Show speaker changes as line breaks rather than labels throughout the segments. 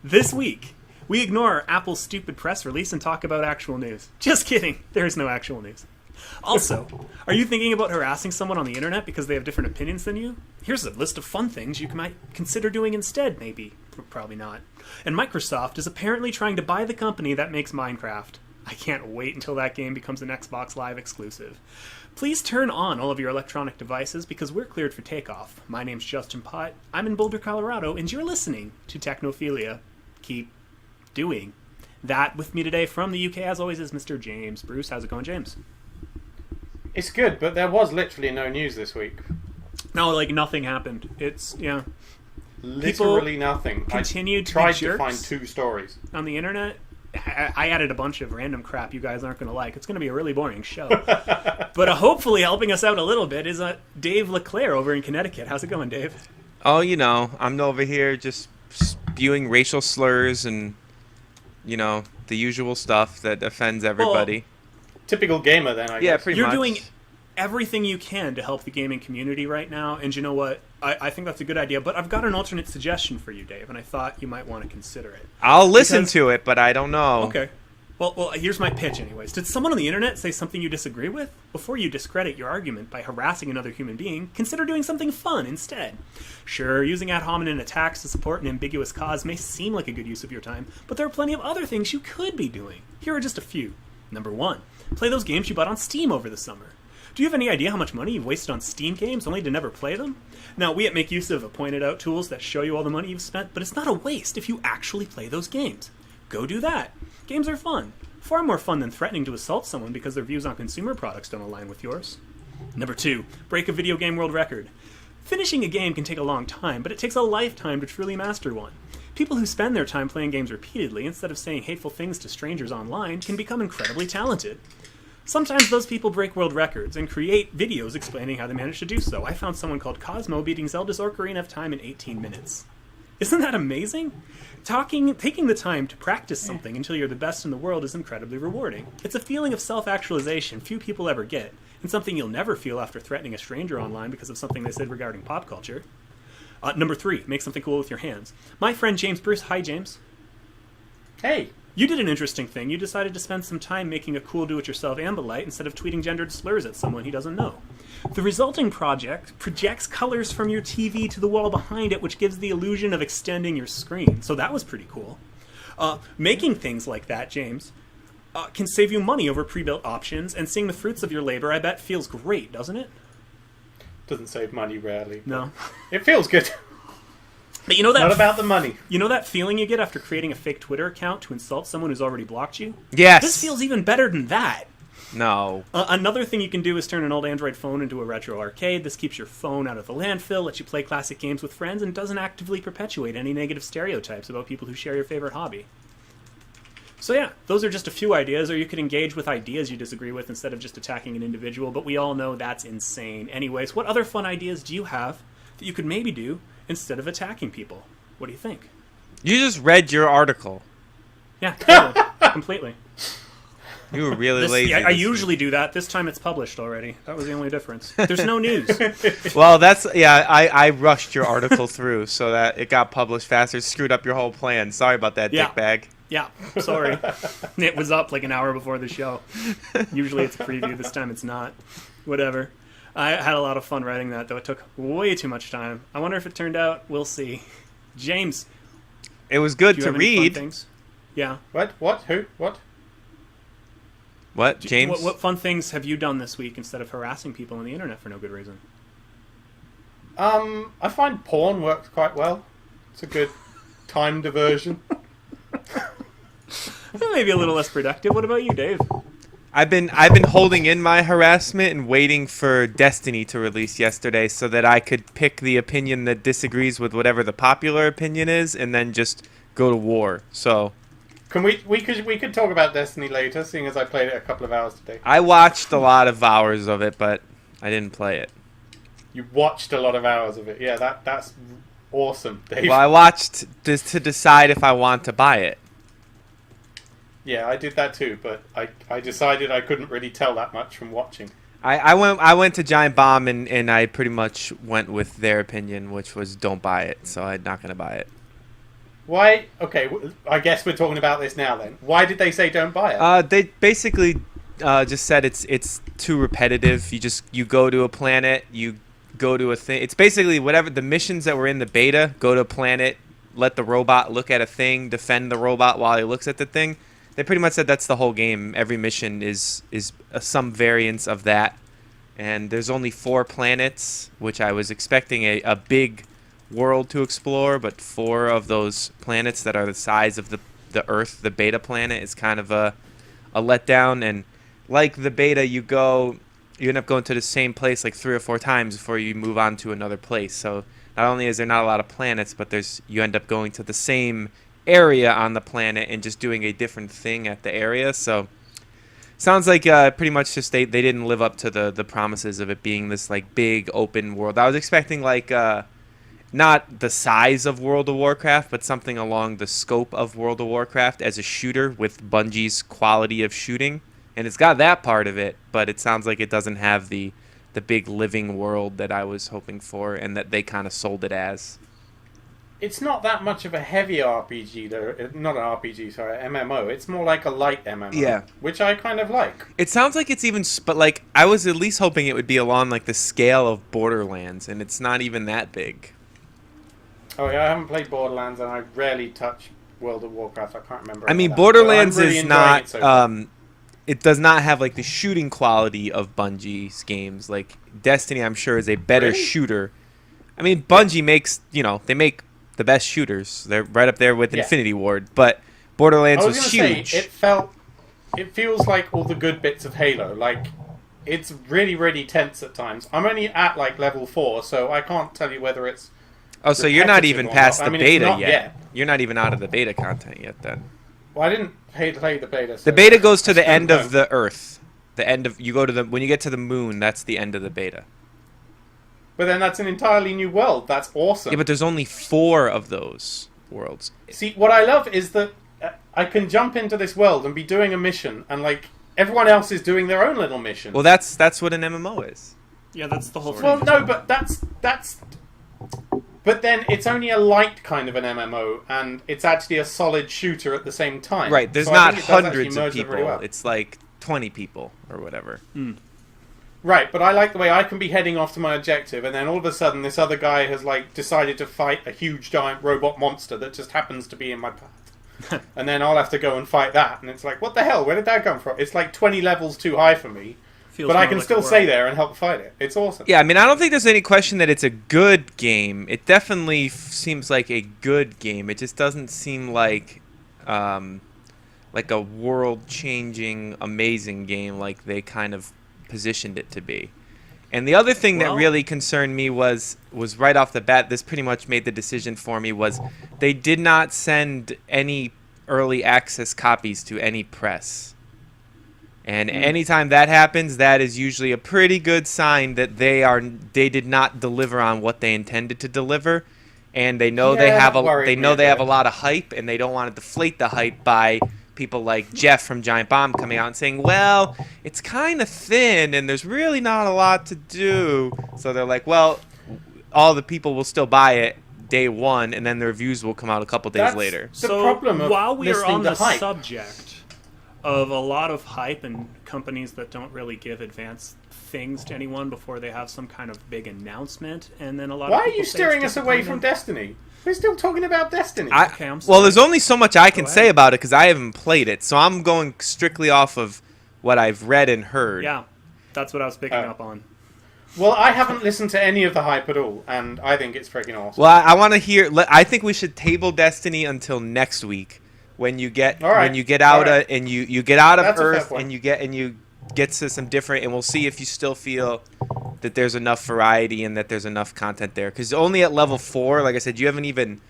This week, we ignore Apple's stupid press release and talk about actual news. Just kidding. There is no actual news. Also, are you thinking about harassing someone on the internet because they have different opinions than you? Here's a list of fun things you might consider doing instead, maybe. Probably not. And Microsoft is apparently trying to buy the company that makes Minecraft. I can't wait until that game becomes an Xbox Live exclusive. Please turn on all of your electronic devices because we're cleared for takeoff. My name's Justin Pott. I'm in Boulder, Colorado, and you're listening to Technophilia. Keep doing that. With me today from the UK, as always, is Mr. James Bruce. How's it going, James?
It's good, but there was literally no news this week.
No, like nothing happened. It's, yeah.
Literally nothing.
Continued to
tried
be
to
jerks
find two stories.
on the internet. I added a bunch of random crap you guys aren't going to like. It's going to be a really boring show. But hopefully helping us out a little bit is Dave LeClaire over in Connecticut. How's it going, Dave?
Oh, you know, I'm over here just spewing racial slurs and, you know, the usual stuff that offends everybody.
Typical gamer, then, I guess.
Yeah, pretty much.
You're doing everything you can to help the gaming community right now, and you know what? I think that's a good idea, but I've got an alternate suggestion for you, Dave, and I thought you might want to consider it.
I'll listen to it, but I don't know.
Okay. Well, here's my pitch anyways. Did someone on the internet say something you disagree with? Before you discredit your argument by harassing another human being, consider doing something fun instead. Sure, using ad hominem attacks to support an ambiguous cause may seem like a good use of your time, but there are plenty of other things you could be doing. Here are just a few. Number 1, play those games you bought on Steam over the summer. Do you have any idea how much money you've wasted on Steam games only to never play them? Now, we at Make Use of have pointed out tools that show you all the money you've spent, but it's not a waste if you actually play those games. Go do that. Games are fun. Far more fun than threatening to assault someone because their views on consumer products don't align with yours. Number 2, break a video game world record. Finishing a game can take a long time, but it takes a lifetime to truly master one. People who spend their time playing games repeatedly instead of saying hateful things to strangers online can become incredibly talented. Sometimes those people break world records and create videos explaining how they managed to do so. I found someone called Cosmo beating Zelda's Ocarina of Time in 18 minutes. Isn't that amazing? Taking the time to practice something until you're the best in the world is incredibly rewarding. It's a feeling of self-actualization few people ever get, and something you'll never feel after threatening a stranger online because of something they said regarding pop culture. Number 3, make something cool with your hands. My friend James Bruce, hi James.
Hey.
You did an interesting thing. You decided to spend some time making a cool do-it-yourself Ambilight instead of tweeting gendered slurs at someone he doesn't know. The resulting project projects colors from your TV to the wall behind it, which gives the illusion of extending your screen. So that was pretty cool. Making things like that, James, can save you money over pre-built options, and seeing the fruits of your labor, I bet, feels great, doesn't it?
Doesn't save money, rarely.
No.
It feels good.
But you know that
Not about the money.
You know that feeling you get after creating a fake Twitter account to insult someone who's already blocked you?
Yes.
This feels even better than that.
No.
Another thing you can do is turn an old Android phone into a retro arcade. This keeps your phone out of the landfill, lets you play classic games with friends, and doesn't actively perpetuate any negative stereotypes about people who share your favorite hobby. So yeah, those are just a few ideas, or you could engage with ideas you disagree with instead of just attacking an individual, but we all know that's insane. Anyways, what other fun ideas do you have that you could maybe do instead of attacking people? What do you think?
You just read your article.
Yeah, totally. Completely.
You were really lazy.
I usually do that. This time it's published already. That was the only difference. There's no news.
Well, I rushed your article through so that it got published faster. Screwed up your whole plan. Sorry about that, dickbag.
Yeah, sorry. It was up like an hour before the show. Usually it's a preview. This time it's not. Whatever. I had a lot of fun writing that, though it took way too much time. I wonder if it turned out. We'll see. James.
It was good
do you
to
have any fun
read.
Things? Yeah.
What? Who? What?
What, James?
What fun things have you done this week instead of harassing people on the internet for no good reason?
I find porn works quite well. It's a good time diversion.
Maybe a little less productive. What about you, Dave?
I've been holding in my harassment and waiting for Destiny to release yesterday so that I could pick the opinion that disagrees with whatever the popular opinion is and then just go to war. So
Can we could talk about Destiny later, seeing as I played it a couple of hours today.
I watched a lot of hours of it, but I didn't play it.
You watched a lot of hours of it. Yeah, that's awesome, Dave.
Well, I watched just to decide if I want to buy it.
Yeah, I did that too, but I decided I couldn't really tell that much from watching.
I went to Giant Bomb and I pretty much went with their opinion, which was don't buy it. So I'm not going to buy it.
Why? Okay, I guess we're talking about this now then. Why did they say don't buy it?
They basically just said it's too repetitive. You go to a planet, you go to a thing. It's basically whatever the missions that were in the beta. Go to a planet, let the robot look at a thing, defend the robot while he looks at the thing. They pretty much said that's the whole game. Every mission is some variance of that. And there's only 4 planets, which I was expecting a big world to explore, but 4 of those planets that are the size of the Earth, the beta planet, is kind of a letdown. And like the beta, you end up going to the same place like 3 or 4 times before you move on to another place. So not only is there not a lot of planets, but you end up going to the same area on the planet and just doing a different thing at the area. So sounds like pretty much just they didn't live up to the promises of it being this like big open world. I was expecting like not the size of World of Warcraft, but something along the scope of World of Warcraft as a shooter with Bungie's quality of shooting. And it's got that part of it, but it sounds like it doesn't have the big living world that I was hoping for and that they kind of sold it as.
It's not that much of a heavy RPG, though. Not an RPG, sorry, MMO. It's more like a light MMO.
Yeah.
Which I kind of like.
It sounds like it's even... But, like, I was at least hoping it would be along, like, the scale of Borderlands, and it's not even that big.
Oh, yeah, I haven't played Borderlands, and I rarely touch World of Warcraft. I can't remember.
I mean,
that.
Borderlands
really
is
enjoying
not...
it so far.
It does not have, like, the shooting quality of Bungie's games. Like, Destiny, I'm sure, is a better
Really?
shooter. I mean, Bungie makes... they make the best shooters. They're right up there with Infinity Ward, but Borderlands was huge.
Say, it feels like all the good bits of Halo. Like, it's really, really tense at times. I'm only at like level 4, so I can't tell you whether it's.
Oh, so you're not even past the beta yet.
yet.
You're not even out of the beta content yet, then.
Well, I didn't play the beta. So
the beta goes to the end of the Earth. The end of when you get to the moon. That's the end of the beta.
But then that's an entirely new world. That's awesome.
Yeah, but there's only 4 of those worlds.
See, what I love is that I can jump into this world and be doing a mission, and like everyone else is doing their own little mission.
Well, that's what an MMO is.
Yeah, that's the whole thing.
Well, no, but that's. But then it's only a light kind of an MMO, and it's actually a solid shooter at the same time.
Right. There's
So
not
I think it does
hundreds
actually
of
merge them
people.
really well.
It's like 20 people or whatever.
Right, but I like the way I can be heading off to my objective, and then all of a sudden this other guy has like decided to fight a huge giant robot monster that just happens to be in my path. And then I'll have to go and fight that, and it's like, what the hell? Where did that come from? It's like 20 levels too high for me. But I can still stay there and help fight it. It's awesome.
Yeah, I mean, I don't think there's any question that it's a good game. It definitely seems like a good game. It just doesn't seem like a world-changing, amazing game like they kind of positioned it to be. And the other thing that really concerned me was right off the bat, this pretty much made the decision for me, was they did not send any early access copies to any press. And anytime that happens, that is usually a pretty good sign that they did not deliver on what they intended to deliver, and they know they have a lot of hype, and they don't want to deflate the hype by people like Jeff from Giant Bomb coming out and saying, well, it's kind of thin and there's really not a lot to do. So they're like, well, all the people will still buy it day 1, and then the reviews will come out a couple days later.
The problem of
while we are on the
hype.
subject of a lot of hype and companies that don't really give advance things to anyone before they have some kind of big announcement, and then a lot
Why
of
are
people
you
say
steering
it's
us away from
disappointing.
Destiny? We're still talking about Destiny.
Okay, I'm
Well,
sorry.
there's only so much I can
Go
say
ahead.
about it because I haven't played it. So I'm going strictly off of what I've read and heard.
Yeah, that's what I was picking up on.
Well, I haven't listened to any of the hype at all, and I think it's freaking awesome.
Well, I want to hear. I think we should table Destiny until next week when you get
right.
when you get out
All right.
and you get out of
That's a fair
Earth
point.
and you get to some different, and we'll see if you still feel that there's enough variety and that there's enough content there. Because only at level 4, like I said, you haven't even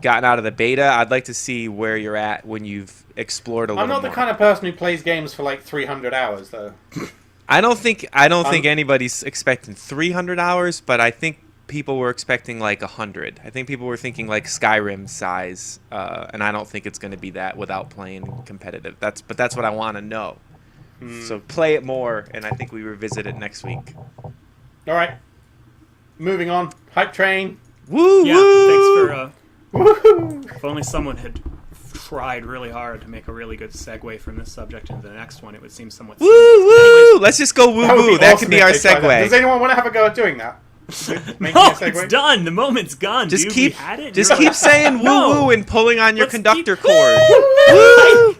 gotten out of the beta. I'd like to see where you're at when you've explored a little
I'm not
more.
the kind of person who plays games for like 300 hours, though.
I don't think anybody's expecting 300 hours, but I think people were expecting like 100. I think people were thinking like Skyrim size, and I don't think it's going to be that without playing competitive. That's what I want to know. So play it more, and I think we revisit it next week.
All right. Moving on. Hype train.
Woo!
Yeah,
woo!
thanks
Woohoo!
If only someone had tried really hard to make a really good segue from this subject into the next one, it would seem somewhat
Woo
seamless. But
woo!
anyways,
Let's just go woo
That would
woo.
be
That
awesome
could be
if
our
they tried that. Does
segue.
anyone want to have a go at doing that? Making
no,
a segue?
it's done. The moment's gone.
Just
dude.
keep,
We had it.
just
You're
keep
like,
saying woo
No.
woo and pulling on your
Let's
conductor
keep-
cord. Woo!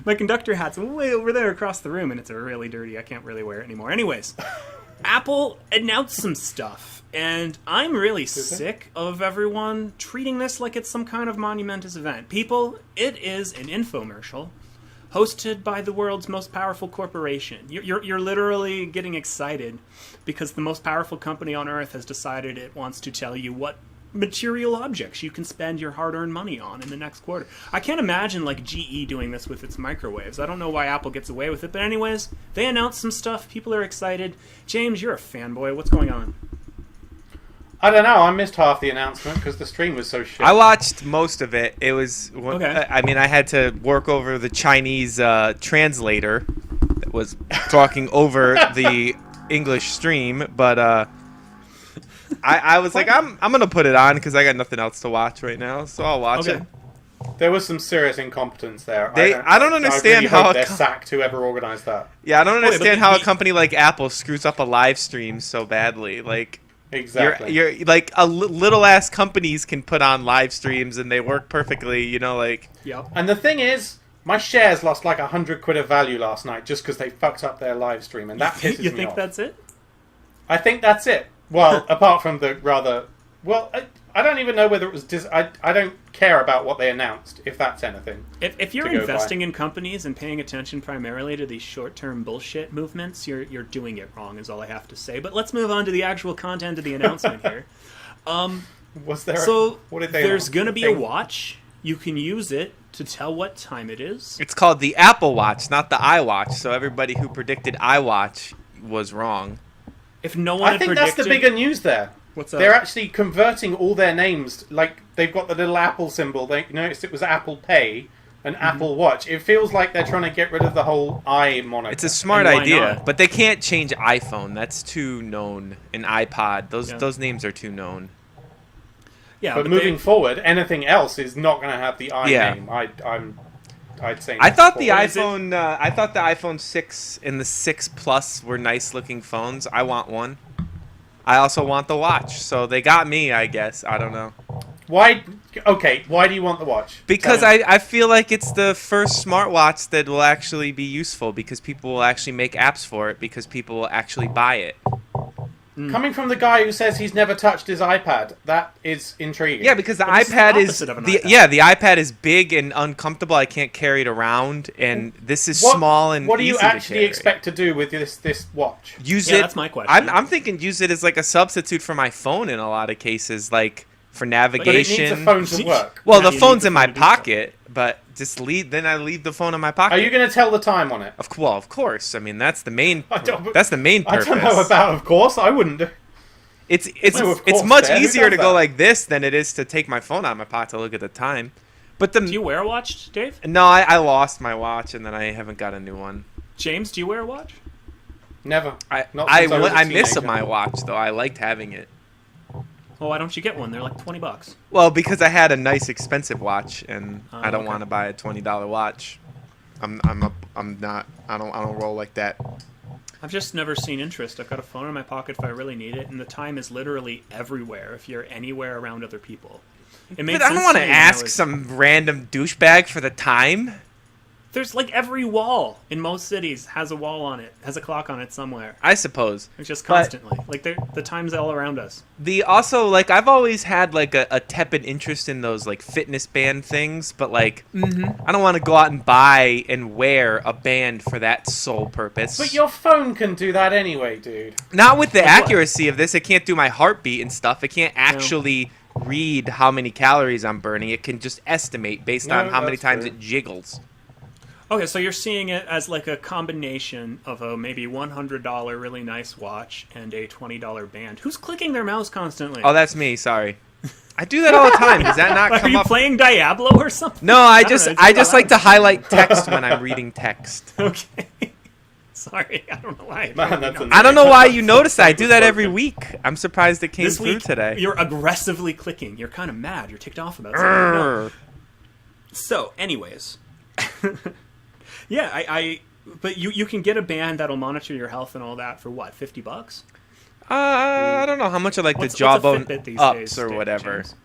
My conductor hat's way over there across the room, and it's really dirty. I can't really wear it anymore. Anyways, Apple announced some stuff, and I'm really sick of everyone treating this like it's some kind of monumentous event. People, it is an infomercial hosted by the world's most powerful corporation. You're literally getting excited because the most powerful company on earth has decided it wants to tell you what material objects you can spend your hard-earned money on in the next quarter. I can't imagine like GE doing this with its microwaves. I don't know why Apple gets away with it, but anyways, they announced some stuff. People are excited. James, you're a fanboy. What's going on?
I don't know. I missed half the announcement because the stream was so shit.
I watched most of it. It was,
Okay.
I mean, I had to work over the Chinese translator that was talking over the English stream, but I was like, I'm gonna put it on because I got nothing else to watch right now, so I'll watch
Okay.
it.
There was some serious incompetence there.
I don't understand
I really
how
hope
a
they're
co-
sacked whoever organised that.
Yeah, I don't
but
understand how a
the-
company like Apple screws up a live stream so badly. Like,
Exactly.
you're like little ass companies can put on live streams and they work perfectly. You know, like.
Yep.
And the thing is, my shares lost like £100 of value last night just because they fucked up their live stream, and that pisses
You
me
think
off.
that's it?
I think that's it. Well, apart from the rather... Well, I don't even know whether it was... I don't care about what they announced, if that's anything.
If you're
to go
investing
by.
in companies and paying attention primarily to these short-term bullshit movements, you're doing it wrong, is all I have to say. But let's move on to the actual content of the announcement here.
Was there...
So
what did they
there's
announce?
going to be a watch. You can use it to tell what time it is.
It's called the Apple Watch, not the iWatch. So everybody who predicted iWatch was wrong.
If no one
I
had
think
predicted,
that's the bigger news there.
What's up?
They're actually converting all their names. Like, they've got the little Apple symbol. They noticed it was Apple Pay and Apple Watch. It feels like they're trying to get rid of the whole I moniker.
It's a smart
And why
idea,
not?
but they can't change iPhone. That's too known. An iPod.
Yeah.
Those names are too known.
Yeah,
But moving forward, anything else is not going to have the I
Yeah.
name. I'd say.
I thought the
forward.
is it?
iPhone. I thought the iPhone 6 and the 6 Plus were nice looking phones. I want one. I also want the watch, so they got me. I guess I don't know.
Why? Okay, why do you want the watch?
Because
Tell me.
I feel like it's the first smartwatch that will actually be useful because people will actually make apps for it because people will actually buy it.
Coming from the guy who says he's never touched his iPad, that is intriguing.
Yeah, because the
But this is the
iPad is
opposite of an
the
iPad.
the iPad is big and uncomfortable. I can't carry it around, and this is
What-
small and
What do you
easy to
actually
carry.
expect to do with this watch?
Use
Yeah,
it.
that's my question.
I'm thinking use it as like a substitute for my phone in a lot of cases, like for
But it
navigation.
needs a phone to work.
Well,
Yeah,
the
you
phone's
need
in
the
my
phone to do so.
pocket, but just then I leave the phone in my pocket.
Are you going to tell the time on it?
Of course. I mean, that's the main.
I don't-
That's the main
I
purpose.
don't know about. Of course, I wouldn't.
It's
No, of
it's
course,
much
Dan, who
easier
does
to go
that?
like this than it is to take my phone out of my pocket to look at the time. But
Do you wear a watch, Dave?
no, I lost my watch and then I haven't got a new one.
James, do you wear a watch?
Never.
I
Not since I was a
miss
teenager.
my watch though. I liked having it.
Well, why don't you get one? They're like $20.
Well, because I had a nice expensive watch and
Oh,
I don't
okay.
want to buy a $20 watch. I'm not. I don't roll like that.
I've just never seen interest. I've got a phone in my pocket if I really need it, and the time is literally everywhere if you're anywhere around other people. It made
But I don't
sense
want
to
to
me when I
ask
was-
some random douchebag for the time.
There's like every wall in most cities has a wall on it, has a clock on it somewhere.
I suppose.
It's just
But-
constantly. Like the time's all around us.
The also like I've always had like a tepid interest in those like fitness band things, but like I don't want to go out and buy and wear a band for that sole purpose.
But your phone can do that anyway, dude.
Not with the
Like what?
accuracy of this. It can't do my heartbeat and stuff. It can't actually read how many calories I'm burning. It can just estimate based
No,
on how many
that's
times
fair.
it jiggles.
Okay, so you're seeing it as like a combination of a maybe $100 really nice watch and a $20 band. Who's clicking their mouse constantly?
Oh, that's me. Sorry. I do that all the time. Does that not
Are
come
you
up?
pling Diablo or something?
No, I
don't
just
know, it's
I
not
just
allowed.
like to highlight text when I'm reading text.
Okay. Sorry, I don't know why.
Man, that's
I don't know why you noticed that. I do that every week. I'm surprised it came
This
through
week,
today.
you're aggressively clicking. You're kind of mad. You're ticked off about something. No. So, anyways. Yeah, but you can get a band that'll monitor your health and all that for what, $50?
I don't know how much are like
What's
the
a
jawbone
Fitbit these
ups
days,
or whatever.
James?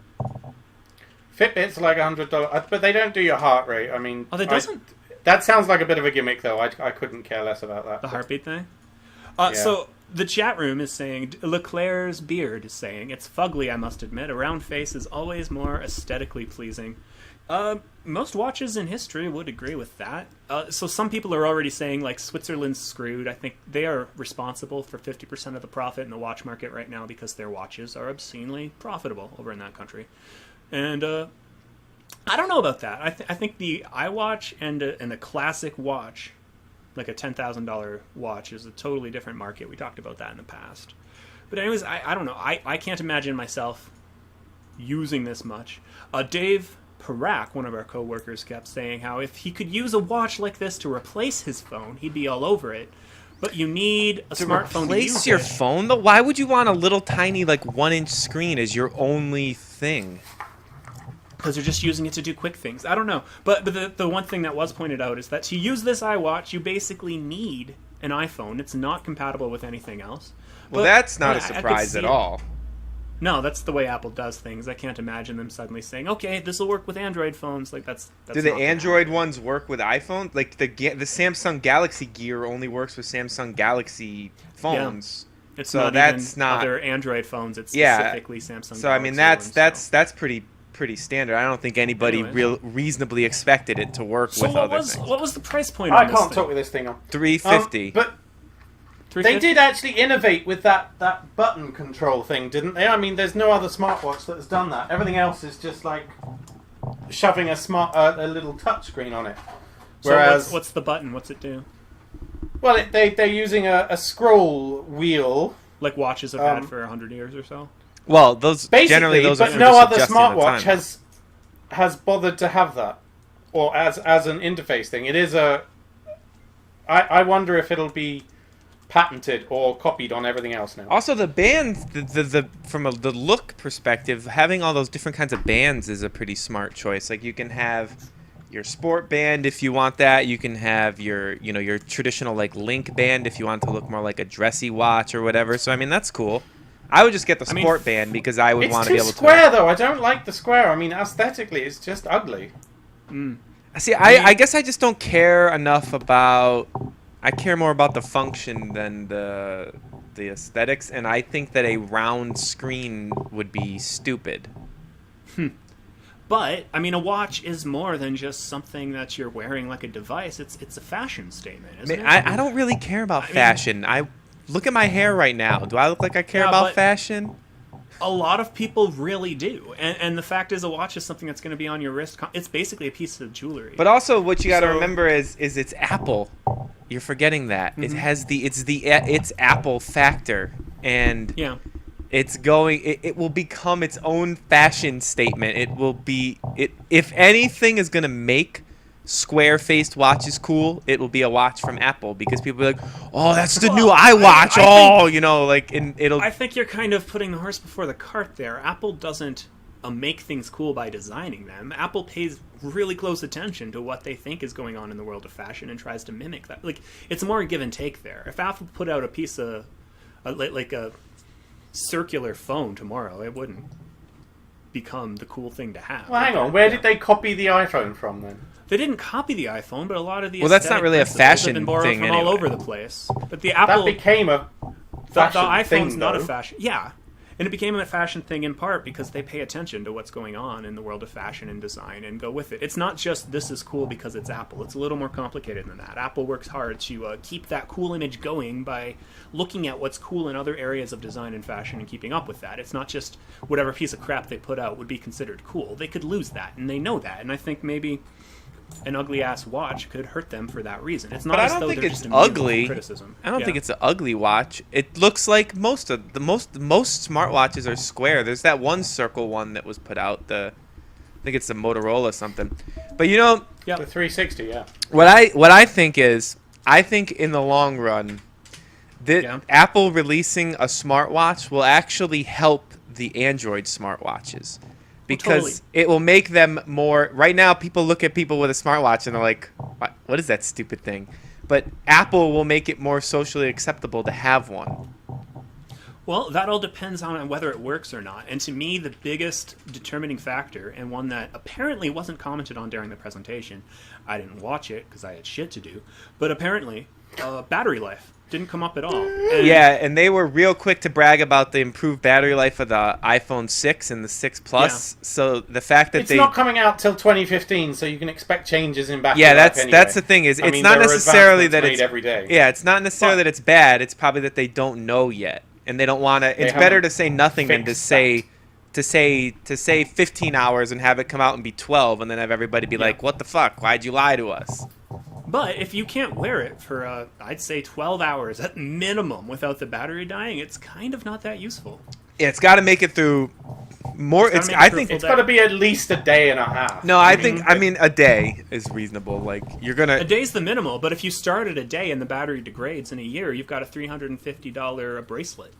Fitbit's like $100, but they don't do your heart rate. I mean,
Oh, they doesn't?
That sounds like a bit of a gimmick, though. I couldn't care less about that.
The heartbeat thing?
Yeah.
So, the chat room is saying, Leclerc's beard is saying, it's fugly, I must admit. A round face is always more aesthetically pleasing. Most watches in history would agree with that. So some people are already saying, like, Switzerland's screwed. I think they are responsible for 50% of the profit in the watch market right now because their watches are obscenely profitable over in that country. And I don't know about that. I think the iWatch and a classic watch, like a $10,000 watch, is a totally different market. We talked about that in the past. But anyways, I don't know. I can't imagine myself using this much. Dave Parak, one of our co-workers, kept saying how if he could use a watch like this to replace his phone, he'd be all over it. But you need a smartphone to use
replace your
it.
phone though? Why would you want a little tiny like 1-inch screen as your only thing?
Because you're just using it to do quick things. I don't know. But the one thing that was pointed out is that to use this iWatch, you basically need an iPhone. It's not compatible with anything else.
Well,
But,
that's not
yeah,
a
I could
surprise
see
at
it.
all.
No, that's the way Apple does things. I can't imagine them suddenly saying, "Okay, this will work with Android phones." Like that's
Do the
not gonna
Android
happen.
ones work with iPhone? Like the Samsung Galaxy Gear only works with Samsung Galaxy phones.
It's
so
not
that's
even
not-
other Android phones. It's
Yeah.
specifically Samsung.
So I mean
Galaxy
that's
ones, so.
pretty standard. I don't think anybody
Anyways.
reasonably expected it to work
So
with
what
other
was
things.
what was the price point
I
on this
can't
thing?
talk with this thing on.
$350.
But they
350?
did actually innovate with that button control thing, didn't they? I mean, there's no other smartwatch that has done that. Everything else is just like shoving a little touch screen on it.
So
Whereas,
what's the button? What's it do?
well, they're using a scroll wheel,
Like watches have had for 100 years or so.
Well, those
basically,
generally those are
but
for
no
just
other
adjusting the
smartwatch
time.
has bothered to have that, or as an interface thing. It is I wonder if it'll be patented or copied on everything else now.
Also, the bands, from the look perspective, having all those different kinds of bands is a pretty smart choice. Like you can have your sport band if you want that. You can have your traditional like link band if you want to look more like a dressy watch or whatever. So I mean that's cool. I would just get the sport band because I would
It's
want to
too
be able
square, though. I don't like the square. I mean, aesthetically, it's just ugly.
to. See, I guess I just don't care enough about. I care more about the function than the aesthetics, and I think that a round screen would be stupid.
But I mean, a watch is more than just something that you're wearing like a device. It's a fashion statement, isn't it?
I don't really care about fashion. I look at my hair right now. Do I look like I care
Yeah,
about
but-
fashion?
A lot of people really do, and the fact is, a watch is something that's going to be on your wrist. It's basically a piece of jewelry.
But also, what you got to
So-
remember is it's Apple. You're forgetting that it
Mm-hmm.
has it's Apple factor, and
yeah,
it will become its own fashion statement. It will be if anything is gonna make square-faced watches cool, it will be a watch from Apple because people are like, oh, that's the new
Well,
iWatch.
I think-
and it'll.
I think you're kind of putting the horse before the cart there. Apple doesn't make things cool by designing them. Apple pays really close attention to what they think is going on in the world of fashion and tries to mimic that. Like, it's more a give and take there. If Apple put out a piece of like a circular phone tomorrow, it wouldn't become the cool thing to have.
Well, hang on. Where did they copy the iPhone from, then?
They didn't copy the iPhone, but a lot of the
Well, that's not
aesthetic
really a
principles have
fashion
been borrowed
thing
from all
anyway.
over the place. But the
That
Apple
became a
the
fashion
iPhone's
thing,
not
though.
a fashion. Yeah. And it became a fashion thing in part because they pay attention to what's going on in the world of fashion and design and go with it. It's not just this is cool because it's Apple. It's a little more complicated than that. Apple works hard to keep that cool image going by looking at what's cool in other areas of design and fashion and keeping up with that. It's not just whatever piece of crap they put out would be considered cool. They could lose that, and they know that. And I think maybe an ugly ass watch could hurt them for that reason. It's not
But I
as
don't
though
think
they're
it's
just immune from
ugly.
criticism.
I don't
Yeah.
think it's an ugly watch. It looks like most smartwatches are square. There's that one circle one that was put out. I think it's the Motorola something. But
The 360, yeah.
what I think is I think in the long run, Apple releasing a smartwatch will actually help the Android smartwatches. Because it will make them more... Right now, people look at people with a smartwatch and they're like, what is that stupid thing? But Apple will make it more socially acceptable to have one.
Well, that all depends on whether it works or not. And to me, the biggest determining factor, and one that apparently wasn't commented on during the presentation, I didn't watch it because I had shit to do, but apparently, battery life didn't come up at all.
And they were real quick to brag about the improved battery life of the iPhone 6 and the 6 Plus. Yeah. So the fact that
it's not coming out till 2015, so you can expect changes in battery
life
anyway.
That's the thing is it's not necessarily that it's
every day.
Yeah, it's not necessarily that it's bad. It's probably that they don't know yet, and they don't want to. It's better to say nothing than to say 15 hours and have it come out and be 12, and then have everybody be like, "What the fuck? Why'd you lie to us?"
But if you can't wear it for, I'd say 12 hours at minimum without the battery dying, it's kind of not that useful.
Yeah, it's got to make it through more. I think
it's got to be at least a day and a half.
No, I mean a day is reasonable. Like a
day's the minimal, but if you start at a day and the battery degrades in a year, you've got a $350 bracelet.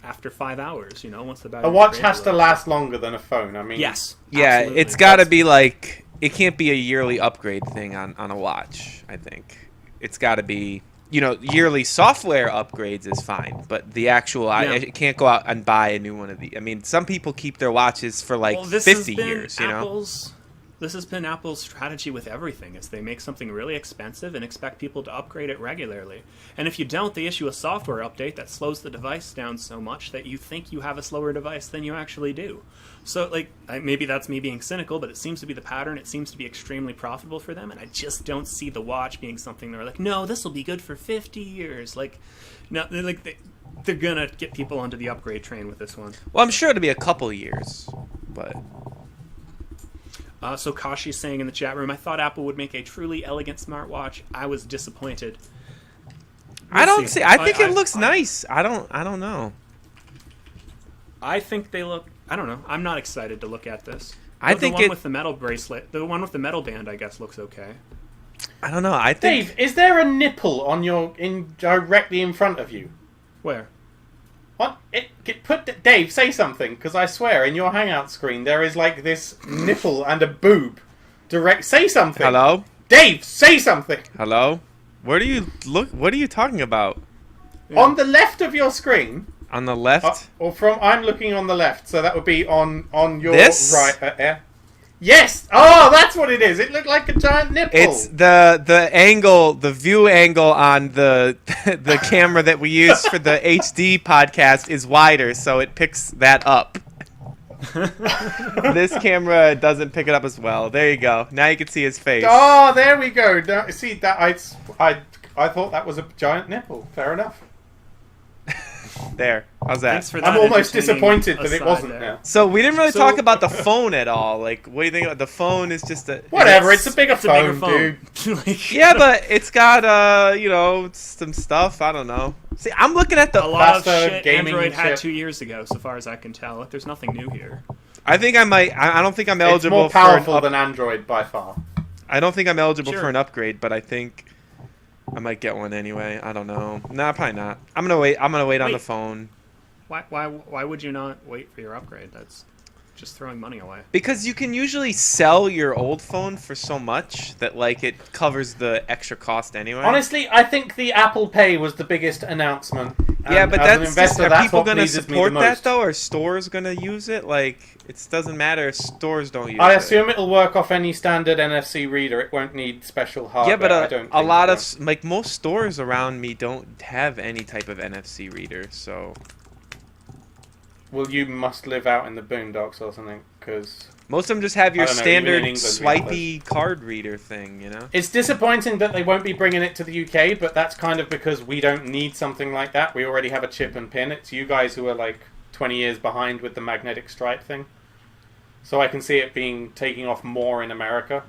After 5 hours, once the battery.
A watch has to last longer than a phone. I mean,
yes,
yeah, absolutely. It's got to be like. It can't be a yearly upgrade thing on a watch, I think. It's got to be, yearly software upgrades is fine, but the actual, I can't go out and buy a new one of these. I mean, some people keep their watches for 50 years,
This has been Apple's strategy with everything, is they make something really expensive and expect people to upgrade it regularly. And if you don't, they issue a software update that slows the device down so much that you think you have a slower device than you actually do. So, maybe that's me being cynical, but it seems to be the pattern. It seems to be extremely profitable for them, and I just don't see the watch being something they're like, no, this will be good for 50 years. They're going to get people onto the upgrade train with this one.
Well, I'm sure it'll be a couple years, but...
So Kashi's saying in the chat room, I thought Apple would make a truly elegant smartwatch. I was disappointed.
I think it looks nice. I don't know.
I think they look... I don't know. I'm not excited to look at this. The one with the metal bracelet, the one with the metal band, I guess, looks okay.
I don't know.
Dave, is there a nipple on directly in front of you?
Where?
What? Dave, say something, because I swear, in your Hangout screen, there is this nipple and a boob. Say something.
Hello?
Dave, say something.
Hello? Where do you look? What are you talking about?
Yeah. On the left of your screen.
On the left?
I'm looking on the left, so that would be on your
this?
right. Yes! Oh, that's what it is. It looked like a giant nipple.
It's the angle, the view angle on the camera that we use for the HD podcast is wider, so it picks that up. This camera doesn't pick it up as well. There you go. Now you can see his face.
Oh, there we go. Now, see that I thought that was a giant nipple. Fair enough.
There. How's that?
Thanks for that.
I'm almost disappointed that it wasn't
there.
now.
So we didn't really talk about the phone at all. What do you think? The phone is just a...
Whatever, it's a bigger phone, dude.
Yeah, but it's got, some stuff. I don't know. See, I'm looking at the...
A lot of shit Android had 2 years ago, so far as I can tell. There's nothing new here.
I think I might... I don't think I'm eligible
for... It's more powerful than Android, by far.
I don't think I'm eligible for an upgrade, but I think... I might get one anyway. I don't know. Nah, probably not. I'm gonna wait on the phone.
Why would you not wait for your upgrade? That's just throwing money away.
Because you can usually sell your old phone for so much that it covers the extra cost anyway.
Honestly, I think the Apple Pay was the biggest announcement.
Yeah, but are people going to support that though? Are stores going to use it? It doesn't matter if stores don't use it.
I assume it'll work off any standard NFC reader. It won't need special hardware.
Yeah, but a lot of most stores around me don't have any type of NFC reader, so.
Well, you must live out in the boondocks or something, because...
Most of them just have your standard swipey card reader thing,
It's disappointing that they won't be bringing it to the UK, but that's kind of because we don't need something like that. We already have a chip and pin. It's you guys who are 20 years behind with the magnetic stripe thing. So I can see it taking off more in America,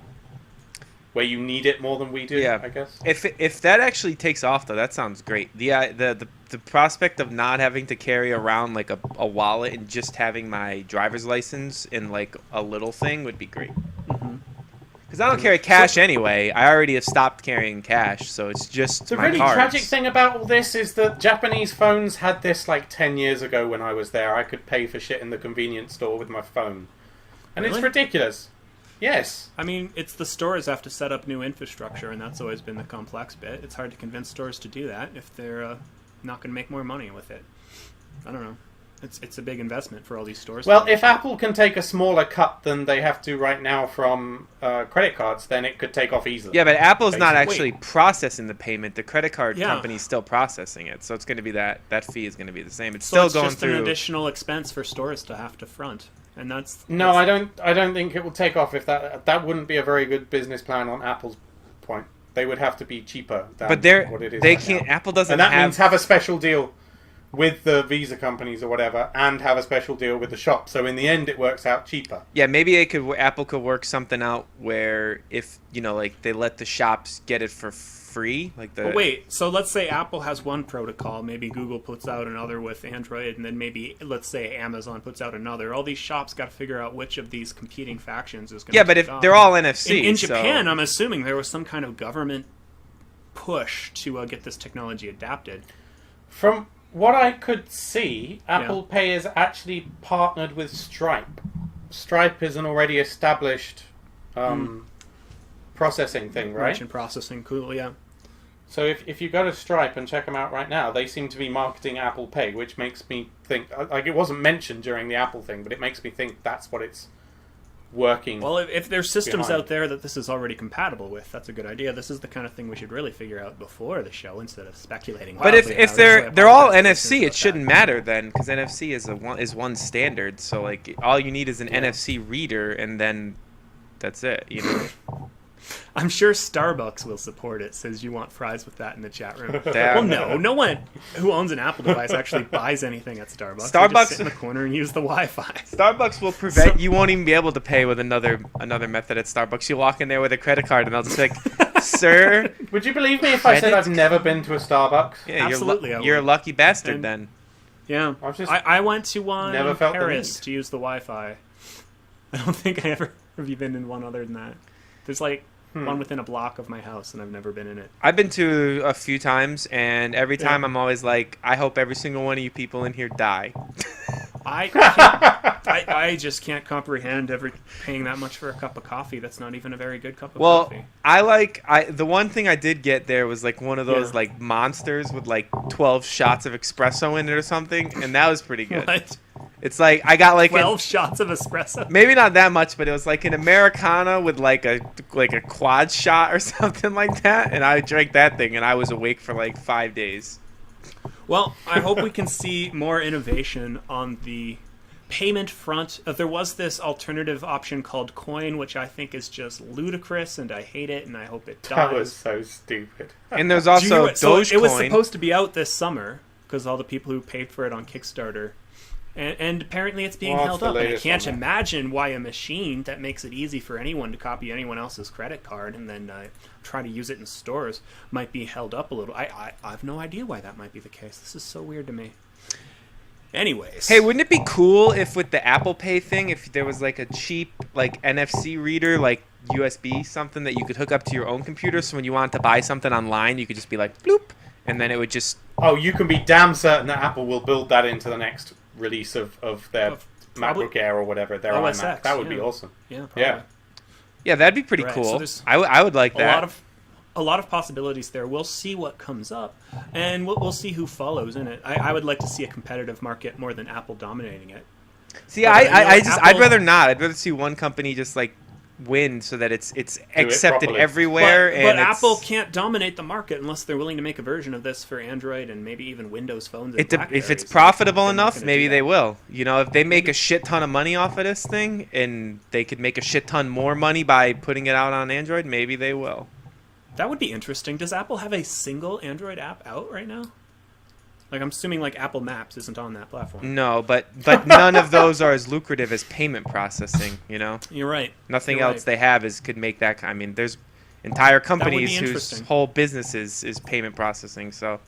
where you need it more than we do, I guess.
If that actually takes off, though, that sounds great. The prospect of not having to carry around a wallet and just having my driver's license in a little thing would be great. Because Because I don't carry cash anyway. I already have stopped carrying cash, so it's just
The
my
really
cards.
tragic thing about all this is that Japanese phones had this like 10 years ago when I was there. I could pay for shit in the convenience store with my phone. And
Really?
it's ridiculous. Yes.
I mean, it's the stores have to set up new infrastructure, and that's always been the complex bit. It's hard to convince stores to do that if they're not going to make more money with it. I don't know. It's a big investment for all these stores.
Well, if Apple can take a smaller cut than they have to right now from credit cards, then it could take off easily.
Yeah, but Apple's not
Basically.
actually processing the payment. The credit card
Yeah.
company's still processing it, so it's going to be that fee is going to be the same. It's
so
still
it's
going
just
through.
an additional expense for stores to have to front, and that's
No, I don't think it will take off. If that wouldn't be a very good business plan on Apple's point. They would have to be cheaper than
But they're
what it is
they
right
can't.
now.
Apple doesn't
And that
have.
means have a special deal with the Visa companies or whatever, and have a special deal with the shop. So in the end, it works out cheaper.
Yeah, maybe Apple could work something out where if like they let the shops get it for free, like the.
But wait, so let's say Apple has one protocol, maybe Google puts out another with Android, and then maybe, let's say, Amazon puts out another. All these shops got to figure out which of these competing factions is going to
Yeah, but if they're all NFC,
In
so-
Japan, I'm assuming there was some kind of government push to get this technology adapted.
From what I could see, Apple Pay is actually partnered with Stripe. Stripe is an already established processing thing, right?
Merchant processing, cool, yeah.
So if you go to Stripe and check them out right now, they seem to be marketing Apple Pay, which makes me think, like, it wasn't mentioned during the Apple thing, but it makes me think that's what it's working.
Well, if there's systems
behind.
out there that this is already compatible with, that's a good idea. This is the kind of thing we should really figure out before the show instead of speculating.
But if
wildly about it.
they're all
So I apologize
NFC,
about
it shouldn't
that.
matter then, because NFC is one standard. So like all you need is an NFC reader, and then that's it.
I'm sure Starbucks will support it. Says you want fries with that in the chat room.
Damn.
Well, no one who owns an Apple device actually buys anything at Starbucks. They
Starbucks-
just sit in the corner and use the Wi-Fi.
Starbucks will prevent you won't even be able to pay with another method at Starbucks. You walk in there with a credit card, and they'll just be like, "Sir,
Would you believe me if I said
Credit?
I've never been to a Starbucks?
yeah,
Absolutely, I
you're a
would.
lucky bastard
And-
then."
Yeah,
I've just
I went to one
never
in
felt the
Paris
need.
to use the Wi-Fi. I don't think I ever have been in one other than that. There's like one within a block of my house, and I've never been in it.
I've been to a few times, and every time I'm always like, I hope every single one of you people in here die.
I just can't comprehend paying that much for a cup of coffee. That's not even a very good cup of
Well,
coffee.
the one thing I did get there was like one of those
Yeah.
like monsters with like 12 shots of espresso in it or something, and that was pretty good.
What?
It's like I got like
12 shots of espresso?
maybe not that much, but it was like an Americana with like a quad shot or something like that, and I drank that thing, and I was awake for like 5 days.
Well, I hope we can see more innovation on the payment front. There was this alternative option called Coin, which I think is just ludicrous, and I hate it, and I hope it dies.
That was so stupid.
And there's
Do
also
you- so
Dogecoin.
it was supposed to be out this summer because all the people who paid for it on Kickstarter. And apparently it's being
What's
held
the
up. And I
latest
can't
on that?
imagine why a machine that makes it easy for anyone to copy anyone else's credit card and then try to use it in stores might be held up a little. I have no idea why that might be the case. This is so weird to me. Anyways.
Hey, wouldn't it be cool if with the Apple Pay thing, if there was like a cheap like NFC reader, like USB something that you could hook up to your own computer, so when you wanted to buy something online, you could just be like bloop, and then it would just.
Oh, you can be damn certain that Apple will build that into the next release of their
Probably-
MacBook Air or whatever, their
OS
iMac.
X,
That would be
yeah.
awesome.
Yeah, probably.
Yeah.
Yeah, that'd be pretty
Right, so
cool.
there's
I would like that.
A lot of possibilities there. We'll see what comes up, and we'll see who follows in it. I would like to see a competitive market more than Apple dominating it.
See,
But, you know,
I'd
Apple-
rather not. I'd rather see one company just like win so that it's accepted
properly.
everywhere.
But
and it's-
Apple can't dominate the market unless they're willing to make a version of this for Android and maybe even Windows phones. And
If it's
Blackberries.
profitable
They're not
enough,
gonna
maybe
do
they
that.
will. If they make a shit ton of money off of this thing, and they could make a shit ton more money by putting it out on Android, maybe they will.
That would be interesting. Does Apple have a single Android app out right now? Like, I'm assuming like Apple Maps isn't on that platform.
No, but none of those are as lucrative as payment processing.
You're right.
Nothing
You're
else
right.
they have could make that. I mean, there's entire
be
companies whose
interesting.
whole business is payment processing. So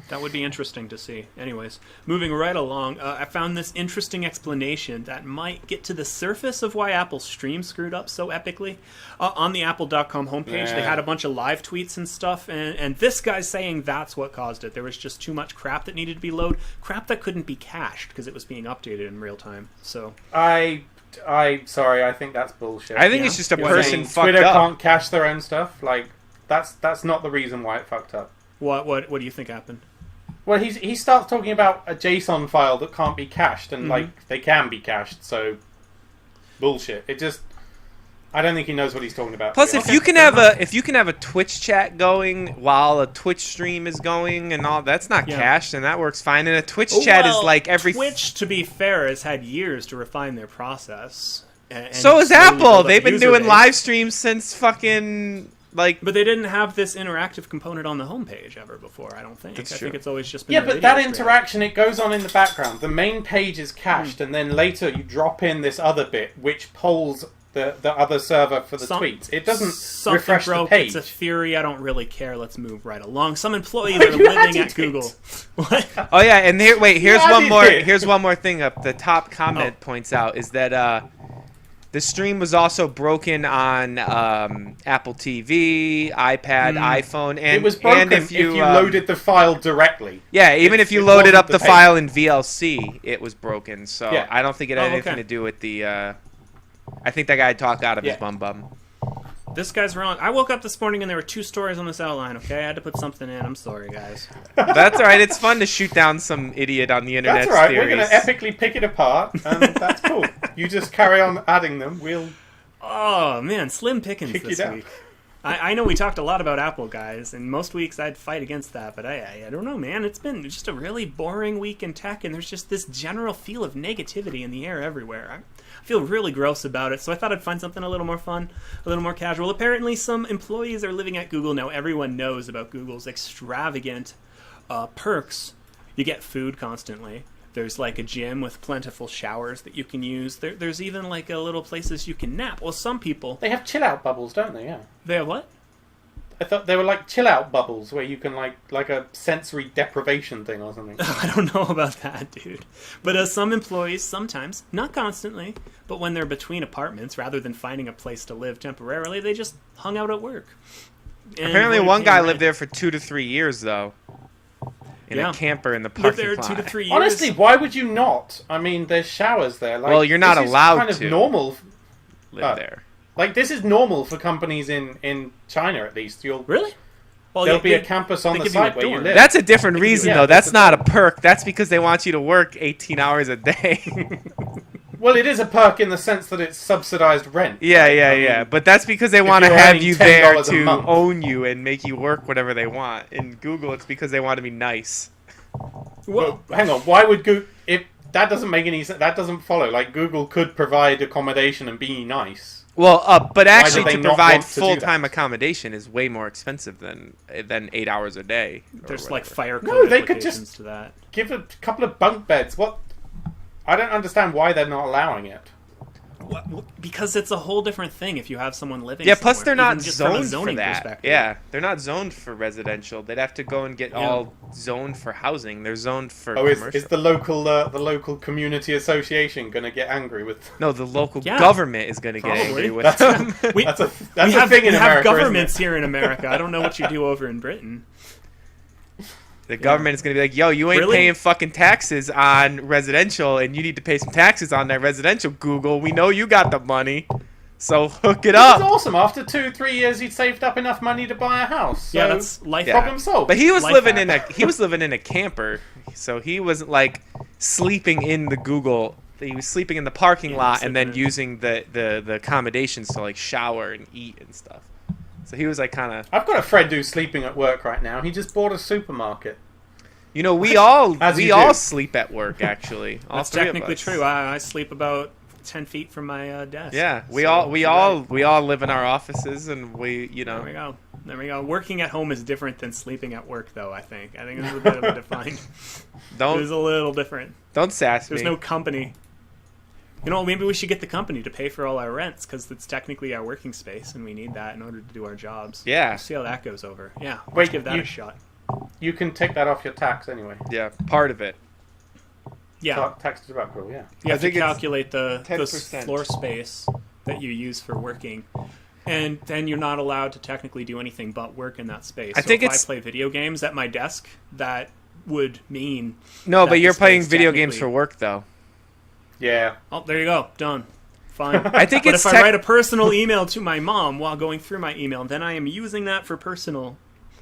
That would be interesting to see. Anyways, moving right along, I found this interesting explanation that might get to the surface of why Apple's stream screwed up so epically. On the Apple.com homepage, they had a bunch of live tweets and stuff, and this guy's saying that's what caused it. There was just too much crap that needed to be loaded, crap that couldn't be cached because it was being updated in real time. So
Sorry, I think that's bullshit.
I think it's just a person fucked
Twitter
up.
can't cache their own stuff. Like, that's not the reason why it fucked up.
What do you think happened?
Well, he starts talking about a JSON file that can't be cached, and like they can be cached. So bullshit. It just, I don't think he knows what he's talking about.
Plus, if you can have a Twitch chat going while a Twitch stream is going and all, that's not cached, and that works fine. And a Twitch chat is like every
Twitch, to be fair, has had years to refine their process. And
so is
slowly
Apple.
build up
They've
the
been
user
doing
base.
live streams since fucking like.
But they didn't have this interactive component on the homepage ever before, I don't think.
That's
I
true.
think it's always just been
Yeah,
a
but
video
that
stream.
interaction, it goes on in the background. The main page is cached, and then later you drop in this other bit, which polls the other server for the tweets. It doesn't
Something
refresh
broke.
the page.
It's a theory. I don't really care. Let's move right along. Some employees
Why
are
you
living
added
at
it?
Google. What?
Oh yeah, and here's
Yeah,
one
I
more.
did.
Here's one more thing up. The top comment points out is that the stream was also broken on Apple TV, iPad, iPhone, and
it was broken
and if you
loaded the file directly.
yeah, even if you
it
loaded
wasn't
up
the
the
page.
file in VLC, it was broken. So
Yeah.
I don't think it had anything
okay.
to do with the. I think that guy talked out of his bum.
This guy's wrong. I woke up this morning and there were 2 stories on this outline, okay? I had to put something in. I'm sorry, guys.
That's all right. It's fun to shoot down some idiot on the internet.
That's all right.
Theories.
We're going to epically pick it apart, and that's cool. You just carry on adding them. We'll
Oh, man. Slim pickings
kick you
this
down.
week. I know we talked a lot about Apple, guys, and most weeks I'd fight against that, but I don't know, man. It's been just a really boring week in tech, and there's just this general feel of negativity in the air everywhere. I feel really gross about it, so I thought I'd find something a little more fun, a little more casual. Apparently, some employees are living at Google now. Everyone knows about Google's extravagant perks. You get food constantly. There's like a gym with plentiful showers that you can use. There's even like a little places you can nap. Well, some people...
They have chill-out bubbles, don't they? Yeah.
They have what?
I thought they were like chill-out bubbles, where you can like a sensory deprivation thing or something.
I don't know about that, dude. But some employees, sometimes, not constantly, but when they're between apartments, rather than finding a place to live temporarily, they just hung out at work. And
Apparently,
avoided
one guy
paying
lived
rent.
there for 2 to 3 years though, in
Yeah.
a camper in the
Lived
parking
there
lot.
2 to 3 years.
Honestly, why would you not? I mean, there's showers there. Like,
Well, you're not
this is
allowed
kind of
to.
normal.
Live there.
Like, this is normal for companies in China, at least.
Really? Well,
There'll
yeah,
be a
they-
campus on
they
the
give you a
site where you
dorm.
live.
That's a different reason,
yeah,
though.
that's
That's
a
not a perk. That's because they want you to work 18 hours a day.
Well, it is a perk in the sense that it's subsidized rent.
yeah. But that's because they want to
you're
have
earning
you there
$10 a
to
month.
own you and make you work whatever they want. In Google, it's because they want to be nice.
Well, hang on. Why would Google... If that doesn't make any sense. That doesn't follow. Like, Google could provide accommodation and be nice.
Well, but actually,
do they
to
not
provide
want to do that?
full-time accommodation is way more expensive than 8 hours a day. or
There's like
whatever.
fire code
No, they could
implications
just-
to that.
Give a couple of bunk beds. What? I don't understand why they're not allowing it.
Because it's a whole different thing if you have someone living
Yeah, plus
somewhere,
they're not
even just from a
zoned for
zoning
that.
perspective.
Yeah, they're not zoned for residential. They'd have to go and get all zoned for housing. They're zoned for
Oh,
commercial.
is the local community association going to get angry with?
No, the local
Yeah.
government is going to get
Probably.
angry with them.
We,
That's a
we have,
thing in
we
America.
have
isn't it?
governments here in America. I don't know what you do over in Britain.
The government is going to be like, yo, you ain't
Really?
paying fucking taxes on residential, and you need to pay some taxes on that residential, Google. We know you got the money, so hook it
This is
up.
awesome. After 2-3 years, he'd saved up enough money to buy a house. So
Yeah, that's life.
problem solved.
But he was
Life
living
hack.
in a camper, so he wasn't like sleeping in the Google. He was sleeping in the parking
Yeah,
lot
sleeping
and then
in- using
the accommodations to like shower and eat and stuff. So he was like kind of,
I've got a friend who's sleeping at work right now. He just bought a supermarket.
you know, we all
As you
all
do.
sleep at work actually. All
That's
three of
technically
us.
true. I sleep about 10 feet from my desk.
Yeah, we
So,
all live in our offices, and we, you
There we
know,
go. There we go. Working at home is different than sleeping at work, though. I think it's a bit of a defined. It is a little different.
don't sass
There's
me.
no company. You know, maybe we should get the company to pay for all our rents because it's technically our working space, and we need that in order to do our jobs.
Yeah.
We'll see how that goes over. Yeah, let's
Wait,
give that
you-
a shot.
you can take that off your tax anyway.
Yeah, part of it.
Yeah,
Tax to tobacco, yeah.
you have to
think it's
calculate the
10%.
floor space that you use for working. And then you're not allowed to technically do anything but work in that space.
I think
if
it's-
I play video games at my desk, that would mean...
No,
that
but you're
the
playing
space
video games
technically-
for work, though.
Yeah.
Oh, there you go. Done. Fine.
I think
But
it's
if I write a personal email to my mom while going through my email, then I am using that for personal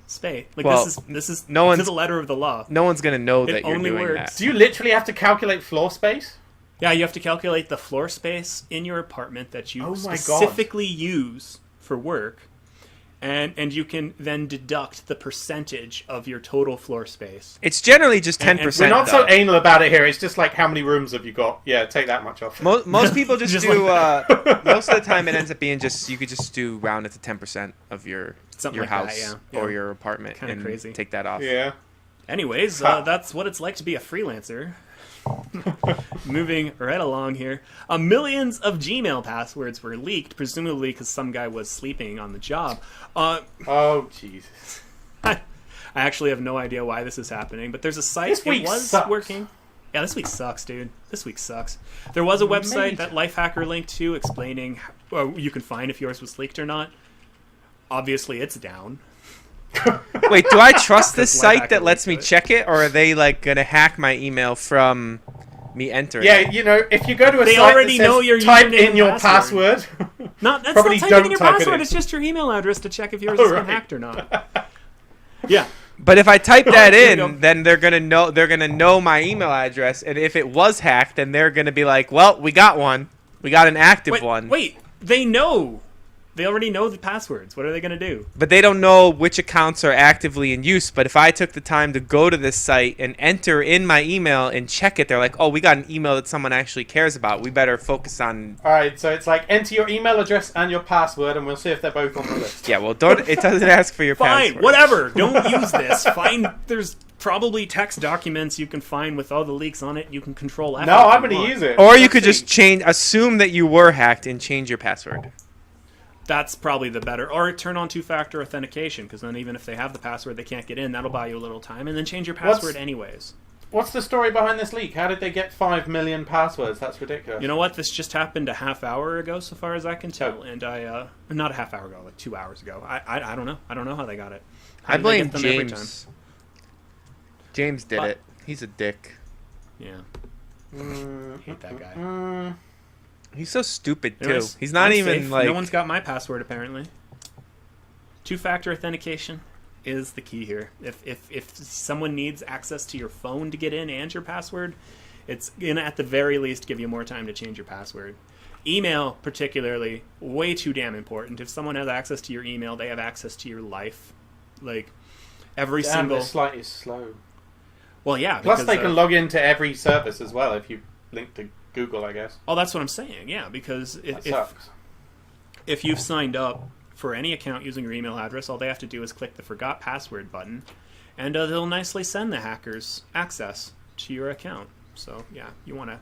space. Like,
Well,
this is
no
to
one's-
the letter of the law.
No one's gonna know
It
that you're
only
doing
works.
that.
Do you literally have to calculate floor space?
Yeah, you have to calculate the floor space in your apartment that you
Oh my God.
specifically use for work, and you can then deduct the percentage of your total floor space.
It's generally just
And-
10%.
We're not so
though.
anal about it here. It's just like, how many rooms have you got? Yeah, take that much off.
Most people just,
Just
do. Most of the time, it ends up being just you could just do round it to 10% of your
Something
your
like that,
house
yeah.
or
Yeah.
your apartment,
Kinda
and
crazy.
take that off.
Yeah.
Anyways, that's what it's like to be a freelancer. Moving right along here. Millions of Gmail passwords were leaked, presumably because some guy was sleeping on the job.
Oh, Jesus.
I actually have no idea why this is happening, but there's a site.
This week
it was
sucks.
working. Yeah, this week sucks, dude. This week sucks. There was a website that Lifehacker linked to explaining you can find if yours was leaked or not. Obviously, it's down.
Wait, do I trust this
Because
site
Lifehacker
that lets me
linked to it.
check it, or are they like gonna hack my email from me entering?
Yeah,
it?
you know, if you go to a
They
site
already
that says
know your
type
username
in
and
your
password.
password,
That's
Probably
not typing
don't
in your
type it
password.
in.
It's just your email address to check if yours
Oh,
has been
right.
hacked or not. Yeah.
But if I type that
there you go.
in, then they're gonna know my email address, and if it was hacked, then they're gonna be like, "Well, we got one. We got an active one."
Wait, they know. They already know the passwords. What are they going to do?
But they don't know which accounts are actively in use. But if I took the time to go to this site and enter in my email and check it, they're like, "Oh, we got an email that someone actually cares about. We better focus on."
all right, so it's like enter your email address and your password, and we'll see if they're both on the list.
Yeah, well, don't. It doesn't ask for your
Fine,
password.
whatever. Don't use this. There's probably text documents you can find with all the leaks on it. You can control F.
No, I'm going to use it.
Or you
Let's
could
see.
just assume that you were hacked and change your password.
That's probably the better. Or turn on two-factor authentication, because then even if they have the password, they can't get in. That'll buy you a little time, and then change your password anyways.
What's the story behind this leak? How did they get 5 million passwords? That's ridiculous.
You know what? This just happened a half hour ago, so far as I can tell, and not a half hour ago, like 2 hours ago. I don't know. I don't know how they got it. How
I
do they
blame
get them every time?
James. James did
What?
it. He's a dick.
Yeah, hate that guy.
He's so stupid too.
Anyways,
He's not
I'm
even
safe.
like.
No one's got my password apparently. Two-factor authentication is the key here. If someone needs access to your phone to get in and your password, it's gonna at the very least give you more time to change your password. Email, particularly, way too damn important. If someone has access to your email, they have access to your life. Like every
Damn,
single.
this site is slow.
Well, yeah.
Plus,
because,
they can log into every service as well if you link to Google, I guess.
Oh, that's what I'm saying. Yeah, because
That sucks.
if you've signed up for any account using your email address, all they have to do is click the forgot password button, and they'll nicely send the hackers access to your account. So yeah, you wanna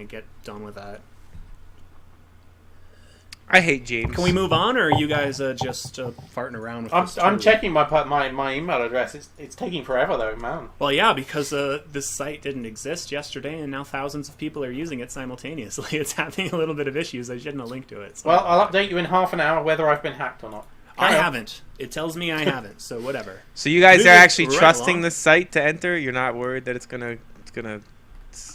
get done with that.
I hate James.
Can we move on, or are you guys just farting around with this?
I'm
too?
checking my email address. It's taking forever though, man.
Well, yeah, because this site didn't exist yesterday, and now thousands of people are using it simultaneously. It's having a little bit of issues. I shouldn't have linked to it. So.
Well, I'll update you in half an hour whether I've been hacked or not.
I haven't. It tells me I haven't. So whatever.
So you guys
Moving
are actually
right
trusting
along.
this site to enter? You're not worried that it's gonna.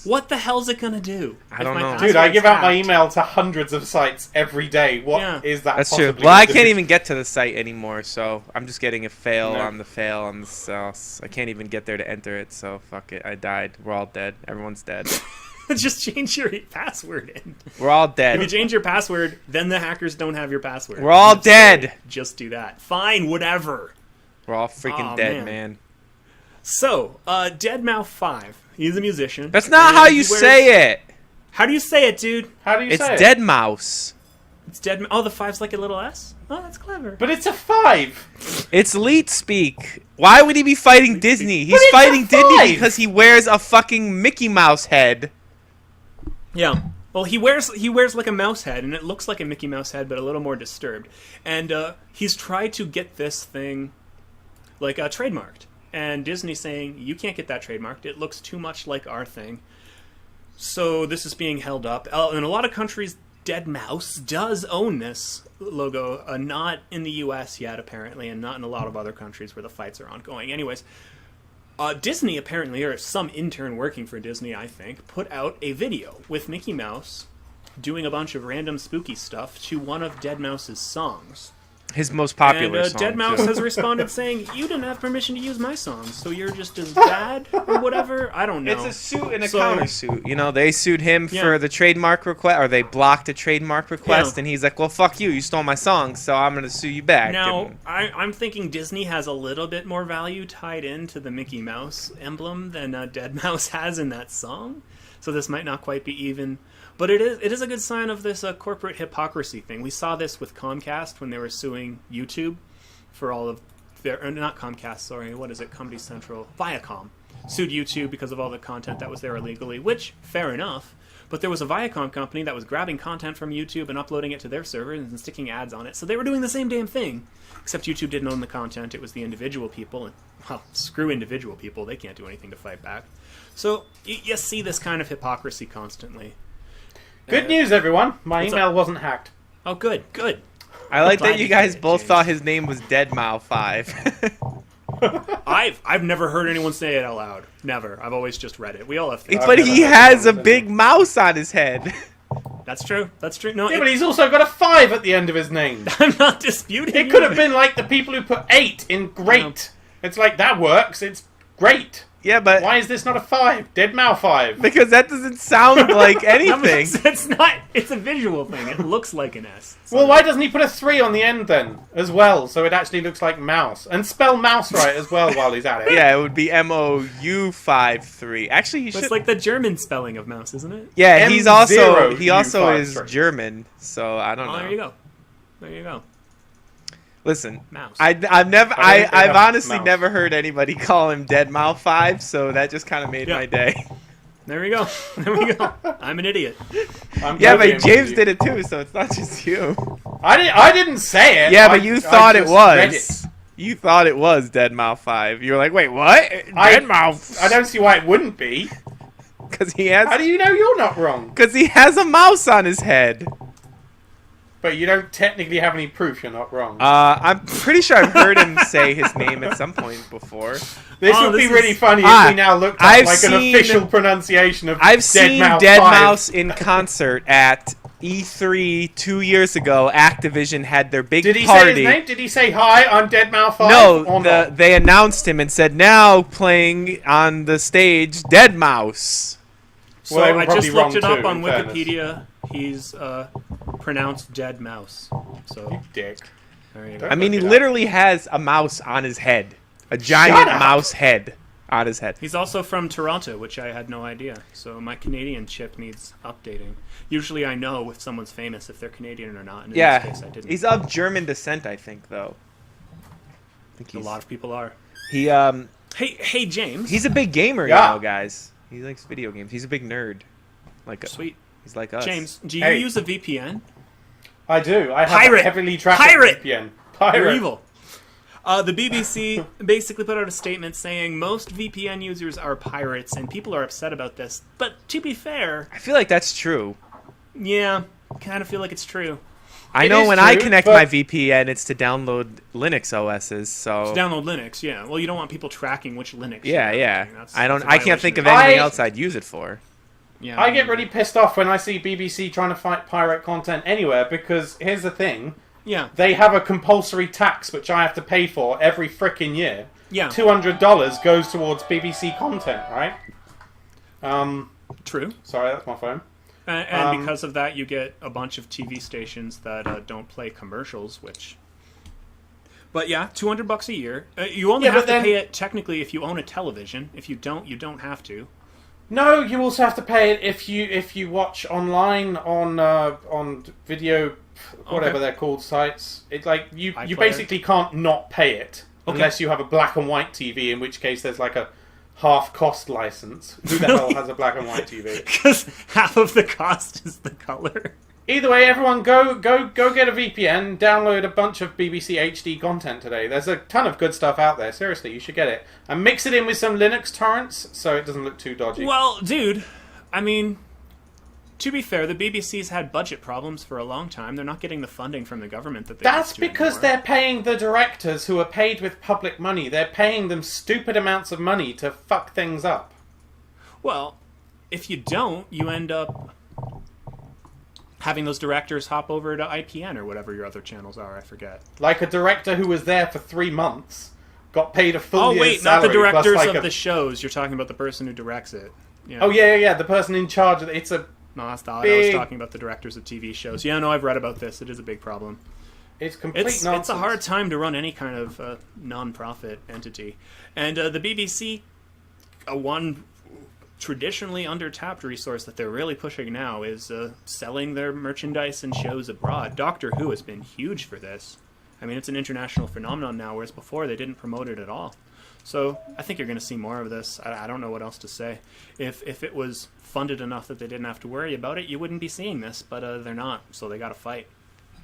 What the hell's it gonna do?
I
if
don't
my
know.
Dude, I
password's
give out my
hacked?
email to hundreds of sites every day. What is
Yeah.
that?
That's true.
possibly
Well, I
gonna
can't
do?
even get to the site anymore, so I'm just getting a fail
No.
on the fail on the sauce. I can't even get there to enter it, so fuck it. I died. We're all dead. Everyone's dead.
Just change your password in.
We're all
If you
dead.
change your password, then the hackers don't have your password.
We're all dead.
Just do that. Fine, whatever.
We're all freaking
Aw,
dead,
man.
man.
So, Dead Mau5. He's a musician.
That's not
and
how
he
you
wears-
say it.
How do you say it, dude?
How do you
It's
say it?
Dead Mouse.
It's Dead. Oh, the 5's like a little S. Oh, that's clever.
But it's a 5.
It's Leet speak. Why would he be fighting Disney? He's
it's a
fighting Disney
5.
because he wears a fucking Mickey Mouse head.
Yeah. Well, he wears like a mouse head, and it looks like a Mickey Mouse head, but a little more disturbed. And he's tried to get this thing like trademarked. and Disney saying, you can't get that trademarked. It looks too much like our thing. So this is being held up. In a lot of countries, Deadmau5 does own this logo. Not in the U.S. yet, apparently, and not in a lot of other countries where the fights are ongoing. Anyways, Disney, apparently, or some intern working for Disney, I think, put out a video with Mickey Mouse doing a bunch of random spooky stuff to one of Deadmau5's songs.
His most popular
and
song.
Deadmau5
too.
has responded saying, you didn't have permission to use my songs, so you're just as bad, or whatever? I don't know.
It's a suit and a
So-
countersuit. You know, they sued him
Yeah.
for the trademark request, or they blocked a trademark request,
Yeah.
and he's like, well, fuck you. You stole my song, so I'm going to sue you back.
Now,
And-
I'm thinking Disney has a little bit more value tied into the Mickey Mouse emblem than Deadmau5 has in that song, so this might not quite be even. But it is a good sign of this corporate hypocrisy thing. We saw this with Comcast when they were suing YouTube for all of their... Or not Comcast, sorry. What is it? Comedy Central. Viacom sued YouTube because of all the content that was there illegally, which, fair enough. But there was a Viacom company that was grabbing content from YouTube and uploading it to their servers and sticking ads on it. So they were doing the same damn thing, except YouTube didn't own the content. It was the individual people. And, well, screw individual people. They can't do anything to fight back. So you see this kind of hypocrisy constantly.
Good news, everyone. My
what's
email wasn't hacked.
Oh, good.
I like
glad
that you
you
guys
did it,
both
James.
thought his name was Dead Mau5.
I've never heard anyone say it out loud. Never. I've always just read it. We all have things.
But
never
he
heard
has a
someone say
big mouse on his head.
That's true. That's true. No,
Yeah, but he's also got a 5 at the end of his name.
I'm not disputing.
It could have been like the people who put 8 in great. It's like, that works. It's great.
Yeah, but
Why is this not a 5? Dead Mau 5.
because that doesn't sound like anything.
It's not. It's a visual thing. It looks like an S.
Well, why doesn't he put a 3 on the end then, as well, so it actually looks like mouse? And spell mouse right as well while he's at it.
Yeah, it would be MOU53. Actually, he
But
should.
it's like the German spelling of mouse, isn't it?
Yeah, he also
M0U53.
is German, so I don't know.
Oh, there you go. There you go.
Listen,
Mouse.
I've
I don't think
I've
they have
honestly
mouse.
never heard anybody call him Dead Mau5, so that just kind of made
Yeah.
my day.
There we go. There we go. I'm an idiot.
I'm
Yeah,
totally
but James
with
did it too, so it's not just you.
I didn't say it.
Yeah, but you thought it
just read
was. You thought it was Dead Mau5. You were like, wait, what? Dead Mau?
I don't see why it wouldn't be.
Because he
How
has.
do you know you're not wrong?
Because he has a mouse on his head.
But you don't technically have any proof you're not wrong.
I'm pretty sure I've heard him say his name at some point before.
This
Oh,
would be
this
really
is-
funny
Ah,
if we now looked at
I've
like an
seen-
official pronunciation of
I've seen
Dead
Dead
5.
Mouse in concert at E3 2 years ago. Activision had their big
Did he
party.
say his name? Did he say, hi, I'm Dead Mau 5?
No,
or not?
they announced him and said, now playing on the stage, Dead Mouse.
So
Well, they were
I just
probably wrong
looked it up
too,
on
in fairness.
Wikipedia. He's pronounced dead mouse. So
Dick.
there you go.
I mean, he
Look it up.
literally has a mouse on his head. A giant
Shut up.
mouse head on his head.
He's also from Toronto, which I had no idea. So my Canadian chip needs updating. Usually I know if someone's famous if they're Canadian or not. And in
Yeah,
this case, I didn't.
he's of German descent, I think, though. I think
A lot of people are.
He
Hey, James.
he's a big gamer,
Yeah.
you know, guys. He likes video games. He's a big nerd.
Sweet.
He's like us.
James, do you
Hey.
use a VPN?
I do. I have
Pirate.
a heavily trafficked
Pirate.
VPN.
You're
Pirate.
evil. The BBC basically put out a statement saying most VPN users are pirates, and people are upset about this. But to be fair,
I feel like that's true.
yeah, kind of feel like it's true.
I
It
know
is
when I
true,
connect
but-
my VPN, it's to download Linux OSs. So
Download Linux, yeah. Well, you don't want people tracking which Linux.
yeah,
you're
yeah.
downloading. That's
I don't.
a
I can't
violation
think of
it.
anything
I-
else I'd use it for.
Yeah,
I get really pissed off when I see BBC trying to fight pirate content anywhere because here's the thing.
Yeah,
They have a compulsory tax which I have to pay for every frickin' year.
yeah.
$200 goes towards BBC content, right?
True.
Sorry, that's my phone.
And because of that, you get a bunch of TV stations that don't play commercials, which. But yeah, $200 a year. You only
Yeah,
have
but
to
then-
pay it technically if you own a television. If you don't, you don't have to.
No, you also have to pay it if you watch online on video, whatever
Okay.
they're called, sites. It like you
iPlayer.
basically can't not pay it
Okay.
unless you have a black and white TV, in which case there's like a half cost license. Who the hell has a black and white TV?
Because half of the cost is the color.
Either way, everyone go get a VPN, download a bunch of BBC HD content today. There's a ton of good stuff out there. Seriously, you should get it. And mix it in with some Linux torrents so it doesn't look too dodgy.
Well, dude, I mean, to be fair, the BBC's had budget problems for a long time. They're not getting the funding from the government that they
That's
used to
because
anymore.
they're paying the directors who are paid with public money. They're paying them stupid amounts of money to fuck things up.
Well, if you don't, you end up having those directors hop over to IPN or whatever your other channels are. I forget.
Like a director who was there for 3 months, got paid a full
Oh
year's
wait, not the
salary, plus
directors
like
of the shows. You're talking about the person who directs it. Yeah.
Oh yeah, the person in charge of it. It's a
No, that's not. I
big...
was talking about the directors of TV shows. Yeah, no, I've read about this. It is a big problem.
It's complete nonsense.
It's a hard time to run any kind of non-profit entity. And the BBC, one traditionally under-tapped resource that they're really pushing now is selling their merchandise and shows abroad. Doctor Who has been huge for this. I mean, it's an international phenomenon now, whereas before they didn't promote it at all. So I think you're going to see more of this. I don't know what else to say. If it was funded enough that they didn't have to worry about it, you wouldn't be seeing this, but they're not, so they got to fight.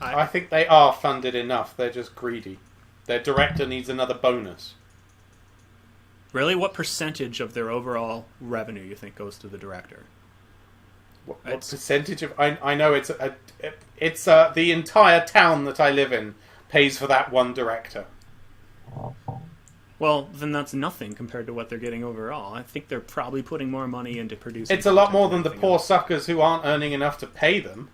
I think they are funded enough. They're just greedy. Their director needs another bonus.
Really? What percentage of their overall revenue you think goes to the director?
What percentage of... I know it's the entire town that I live in pays for that one director.
Well, then that's nothing compared to what they're getting overall. I think they're probably putting more money into producing...
It's a lot more than the
anything
poor
else.
suckers who aren't earning enough to pay them.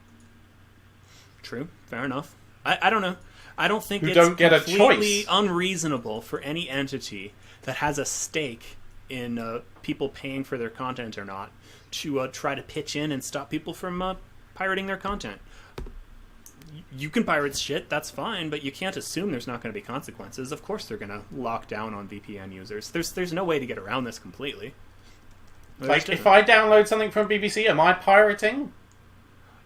True. Fair enough. I don't know. I don't think
Who
it's
don't get a
completely
choice.
unreasonable for any entity that has a stake in people paying for their content or not to try to pitch in and stop people from pirating their content. You can pirate shit, that's fine, but you can't assume there's not going to be consequences. Of course they're going to lock down on VPN users. There's no way to get around this completely.
Like, if I download something from BBC, am I pirating?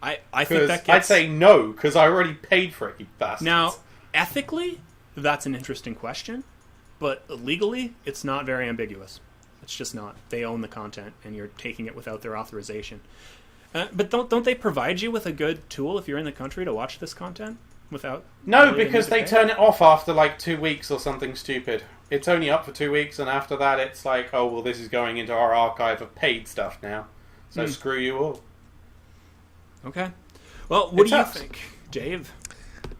I think
Because
that gets...
I'd say no, because I already paid for it, you bastards.
Now, ethically, that's an interesting question, but legally, it's not very ambiguous. It's just not. They own the content, and you're taking it without their authorization. But don't they provide you with a good tool if you're in the country to watch this content without?
No,
really
because
need to
they
pay?
turn it off after like 2 weeks or something stupid. It's only up for 2 weeks, and after that it's like, oh, well, this is going into our archive of paid stuff now. So screw you all.
Okay. Well, what
It's
do you
us.
think, Dave?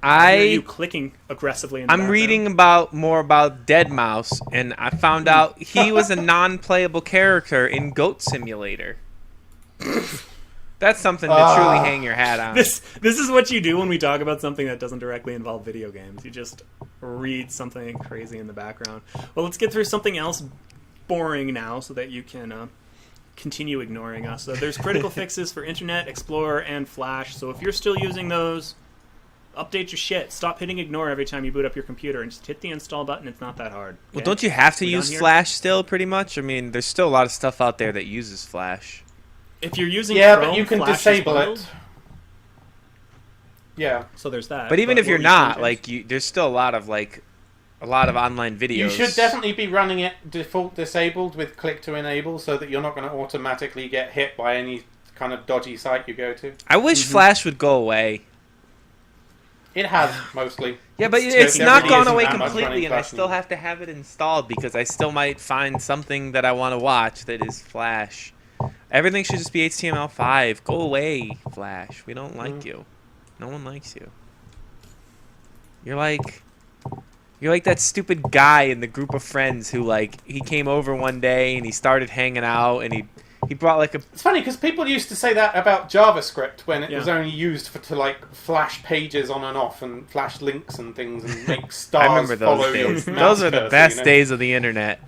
I hear you
I'm
clicking aggressively in the background.
reading more about Deadmau5, and I found out he was a non-playable character in Goat Simulator. That's something to truly hang your hat on.
This is what you do when we talk about something that doesn't directly involve video games. You just read something crazy in the background. Well, let's get through something else boring now so that you can continue ignoring us. So there's critical fixes for Internet Explorer and Flash. So if you're still using those, update your shit. Stop hitting ignore every time you boot up your computer and just hit the install button. It's not that hard.
Well,
okay?
don't you have to
We
use
done here?
Flash still, pretty much? I mean, there's still a lot of stuff out there that uses Flash.
If you're using
Yeah,
Chrome,
but you can
Flash is
disable
bundled,
it. Yeah.
So there's that.
But even if
what
you're
were you
not,
saying,
like, there's still a lot of online videos.
You should definitely be running it default disabled with click to enable so that you're not going to automatically get hit by any kind of dodgy site you go to.
I wish Flash would go away.
It has, mostly.
Yeah, but
It's
it's
taking
not
everything
gone
isn't
away
that much
completely,
running
and I
Flash
still
anymore.
have to have it installed because I still might find something that I want to watch that is Flash. Everything should just be HTML5. Go away, Flash. We don't like you. No one likes you. You're like that stupid guy in the group of friends who, like, he came over one day and he started hanging out and he brought like a...
It's funny because people used to say that about JavaScript when it
Yeah.
was only used to like flash pages on and off and flash links and things and make stars
I remember
follow
those
your
days.
mouse
Those are the
cursor,
best
you know?
days of the internet.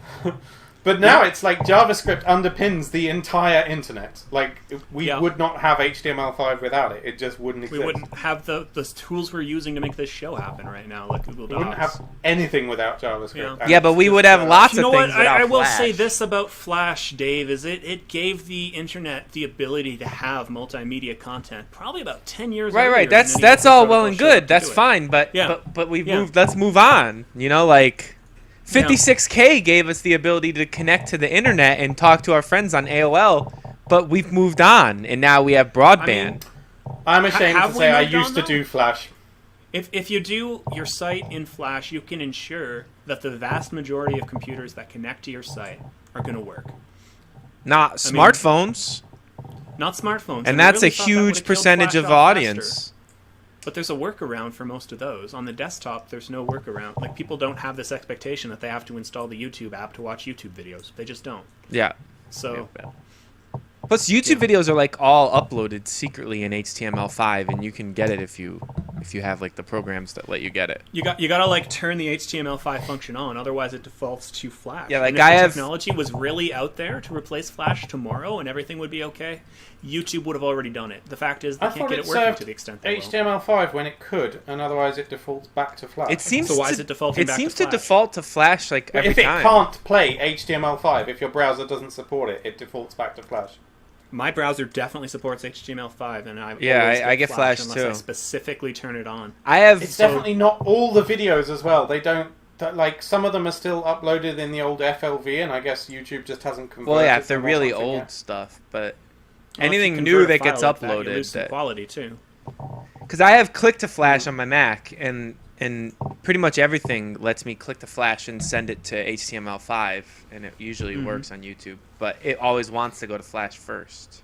But now it's like JavaScript underpins the entire internet. Like, we
Yeah.
would not have HTML5 without it. It just wouldn't exist.
we wouldn't have the tools we're using to make this show happen right now, like Google
We
Docs.
wouldn't have anything without JavaScript.
Yeah.
And
Yeah, but
it's
we
just,
would have lots
You know
of
what?
things without
I will
Flash.
say this about Flash, Dave, is it gave the internet the ability to have multimedia content probably about 10 years
Right,
earlier
right.
than
That's
any other
all well
protocol
and
showed up
good.
to
That's
do it.
fine. But
Yeah.
but we've
Yeah.
moved. Let's move on. You know, like 56K gave us the ability to connect to the internet and talk to our friends on AOL. But we've moved on, and now we have broadband.
I'm ashamed
Have
to
we
say I
moved on,
used to
though?
do Flash.
If you do your site in Flash, you can ensure that the vast majority of computers that connect to your site are going to work.
Not smartphones.
Not smartphones.
And
we
that's
really
a
thought that would've
huge
killed
percentage
Flash
of
off
audience.
faster. But there's a workaround for most of those. On the desktop, there's no workaround. Like, people don't have this expectation that they have to install the YouTube app to watch YouTube videos. They just don't.
Yeah.
So,
Plus, YouTube videos are like all uploaded secretly in HTML5, and you can get it if you have like the programs that let you get it.
you gotta like turn the HTML5 function on, otherwise it defaults to Flash.
Yeah, like
and if
I
the
have-
technology was really out there to replace Flash tomorrow and everything would be okay, YouTube would have already done it. The fact is they
I
can't
thought
get
it
it working
served
to the extent they will.
HTML5 when it could, and otherwise it defaults back to Flash.
It seems
So why
to,
is it defaulting
it
back to
seems to
Flash?
default to Flash like
But
every
if it
time.
can't play HTML5, if your browser doesn't support it, it defaults back to Flash.
My browser definitely supports HTML5, and I
I get Flash
unless
too.
I specifically turn it on.
I have
It's definitely not all the videos as well. They don't like some of them are still uploaded in the old FLV, and I guess YouTube just hasn't converted.
well, yeah, if they're
them or
really
something
old
yet.
stuff, but
Well, if you
anything
convert
new
a
that
file
gets
like that, you lose
uploaded,
some quality too.
because I have click to Flash on my Mac, and pretty much everything lets me click to Flash and send it to HTML5, and it usually works on YouTube, but it always wants to go to Flash first.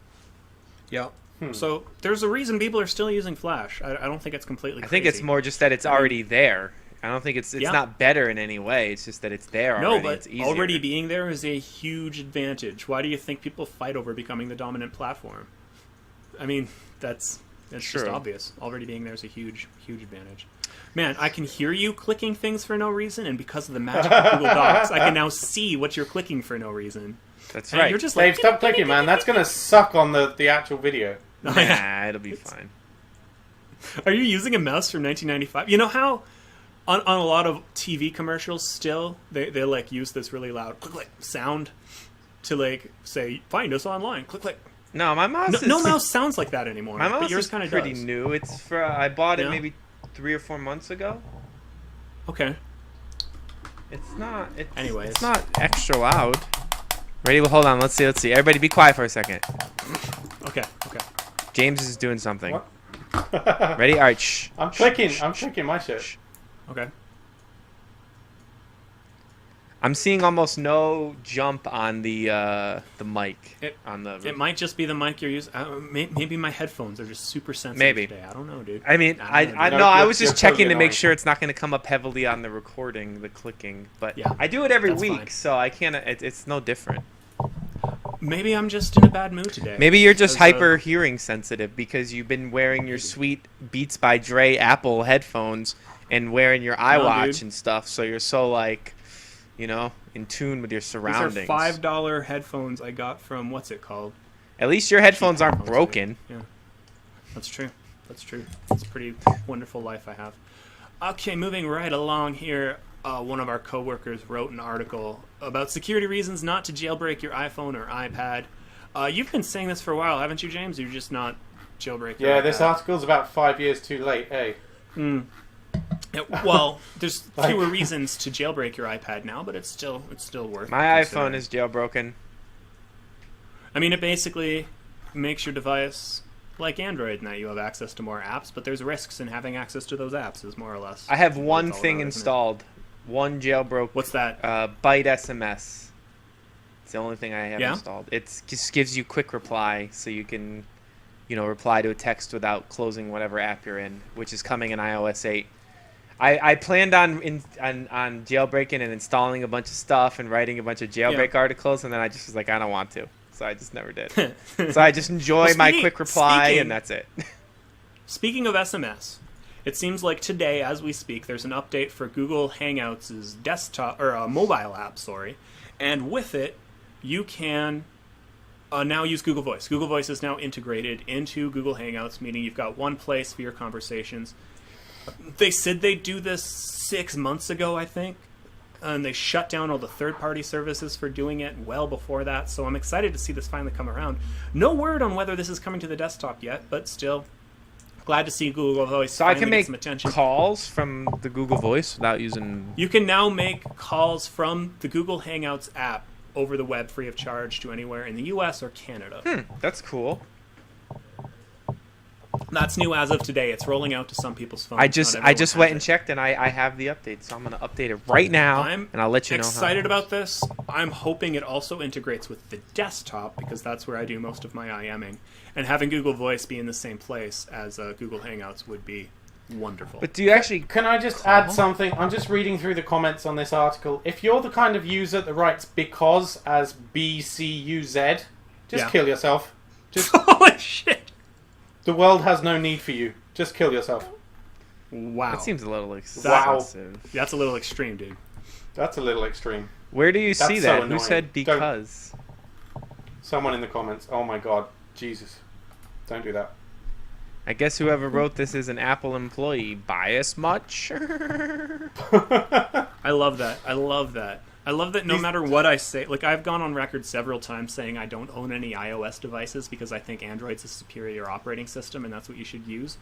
Yeah. So there's a reason people are still using Flash. I don't think it's completely
I
crazy.
think it's more just that it's already there. I don't think it's
Yeah.
not better in any way. It's just that it's there already.
No, but
it's easier.
already being there is a huge advantage. Why do you think people fight over becoming the dominant platform? I mean, that's just
True.
obvious. Already being there is a huge, huge advantage. Man, I can hear you clicking things for no reason, and because of the magic of Google Docs, I can now see what you're clicking for no reason.
That's
And
right.
you're just
Dave,
like,
stop clicking, man. That's gonna suck on the actual video.
Nah, it'll be fine.
Are you using a mouse from 1995? You know how on a lot of TV commercials still they like use this really loud click click sound to like say find us online click click.
No, my mouse is
No mouse sounds like that anymore.
My
but
mouse
yours
is
kind of
pretty
does.
new. It's for I bought it
Yeah?
maybe 3 or 4 months ago.
Okay.
It's not.
Anyways.
it's not extra loud. Ready? Well, hold on. Let's see. Everybody, be quiet for a second.
Okay.
James is doing something.
What?
Ready? All right. Shh.
I'm clicking my shit.
Okay.
I'm seeing almost no jump on the mic.
It might just be the mic you're using. Maybe my headphones are just super sensitive
Maybe.
today. I don't know, dude.
I mean,
I don't know,
I
dude.
no, I
You're-
was
you're
just checking
totally
to make
annoying.
sure it's not going to come up heavily on the recording, the clicking. But
Yeah,
I do it every
that's
week,
fine.
so I can't. It's no different.
Maybe I'm just in a bad mood today.
Maybe you're just
Because,
hyper hearing sensitive because you've been wearing your sweet Beats by Dre Apple headphones and wearing your iWatch
dude.
and stuff. So you're so like, in tune with your
These
surroundings.
are $5 headphones I got from what's it called?
At least your headphones aren't
headphones,
broken.
Yeah, that's true. It's a pretty wonderful life I have. Okay, moving right along here. One of our coworkers wrote an article about security reasons not to jailbreak your iPhone or iPad. You've been saying this for a while, haven't you, James? You're just not jailbreaking.
Yeah, this article's about 5 years too late, eh?
Well, there's fewer reasons to jailbreak your iPad now, but it's still worth.
My
considering.
iPhone is jailbroken.
I mean, it basically makes your device like Android in that you have access to more apps, but there's risks in having access to those apps, is more or less.
I have
what
one
it's all
thing
about, isn't it?
installed. One jailbroke.
What's that?
Byte SMS. It's the only thing I have
Yeah?
installed. It just gives you quick reply, so you can, reply to a text without closing whatever app you're in, which is coming in iOS 8. I planned on jailbreaking and installing a bunch of stuff and writing a bunch of jailbreak articles, and then I just was like, I don't want to, so I just never did. So I just enjoy
Well,
my quick reply, and that's it.
Speaking of SMS, it seems like today, as we speak, there's an update for Google Hangouts' desktop or mobile app. And with it, you can now use Google Voice. Google Voice is now integrated into Google Hangouts, meaning you've got one place for your conversations. They said they'd do this 6 months ago, I think, and they shut down all the third-party services for doing it well before that. So I'm excited to see this finally come around. No word on whether this is coming to the desktop yet, but still. Glad to see Google Voice
So I
finally
can
get
make
some attention.
calls from the Google Voice without using.
You can now make calls from the Google Hangouts app over the web free of charge to anywhere in the US or Canada.
That's cool.
That's new as of today. It's rolling out to some people's phones.
I just went and checked, and I have the update, so I'm going to update it right now, and I'll let you know.
I'm excited about this. I'm hoping it also integrates with the desktop, because that's where I do most of my IMing. And having Google Voice be in the same place as Google Hangouts would be wonderful.
But do you actually...
Can I just add something? I'm just reading through the comments on this article. If you're the kind of user that writes Bcuz as Bcuz, just kill yourself. Just
Holy shit!
The world has no need for you. Just kill yourself.
Wow.
That seems a little excessive.
Wow.
That's a little extreme, dude.
That's a little extreme.
Where do you see
so
that?
annoying.
Who said because?
Someone in the comments. Oh my god. Jesus. Don't do that.
I guess whoever wrote this is an Apple employee. Bias much?
I love that. I love that. I love that no matter what I say, like I've gone on record several times saying I don't own any iOS devices because I think Android's a superior operating system and that's what you should use.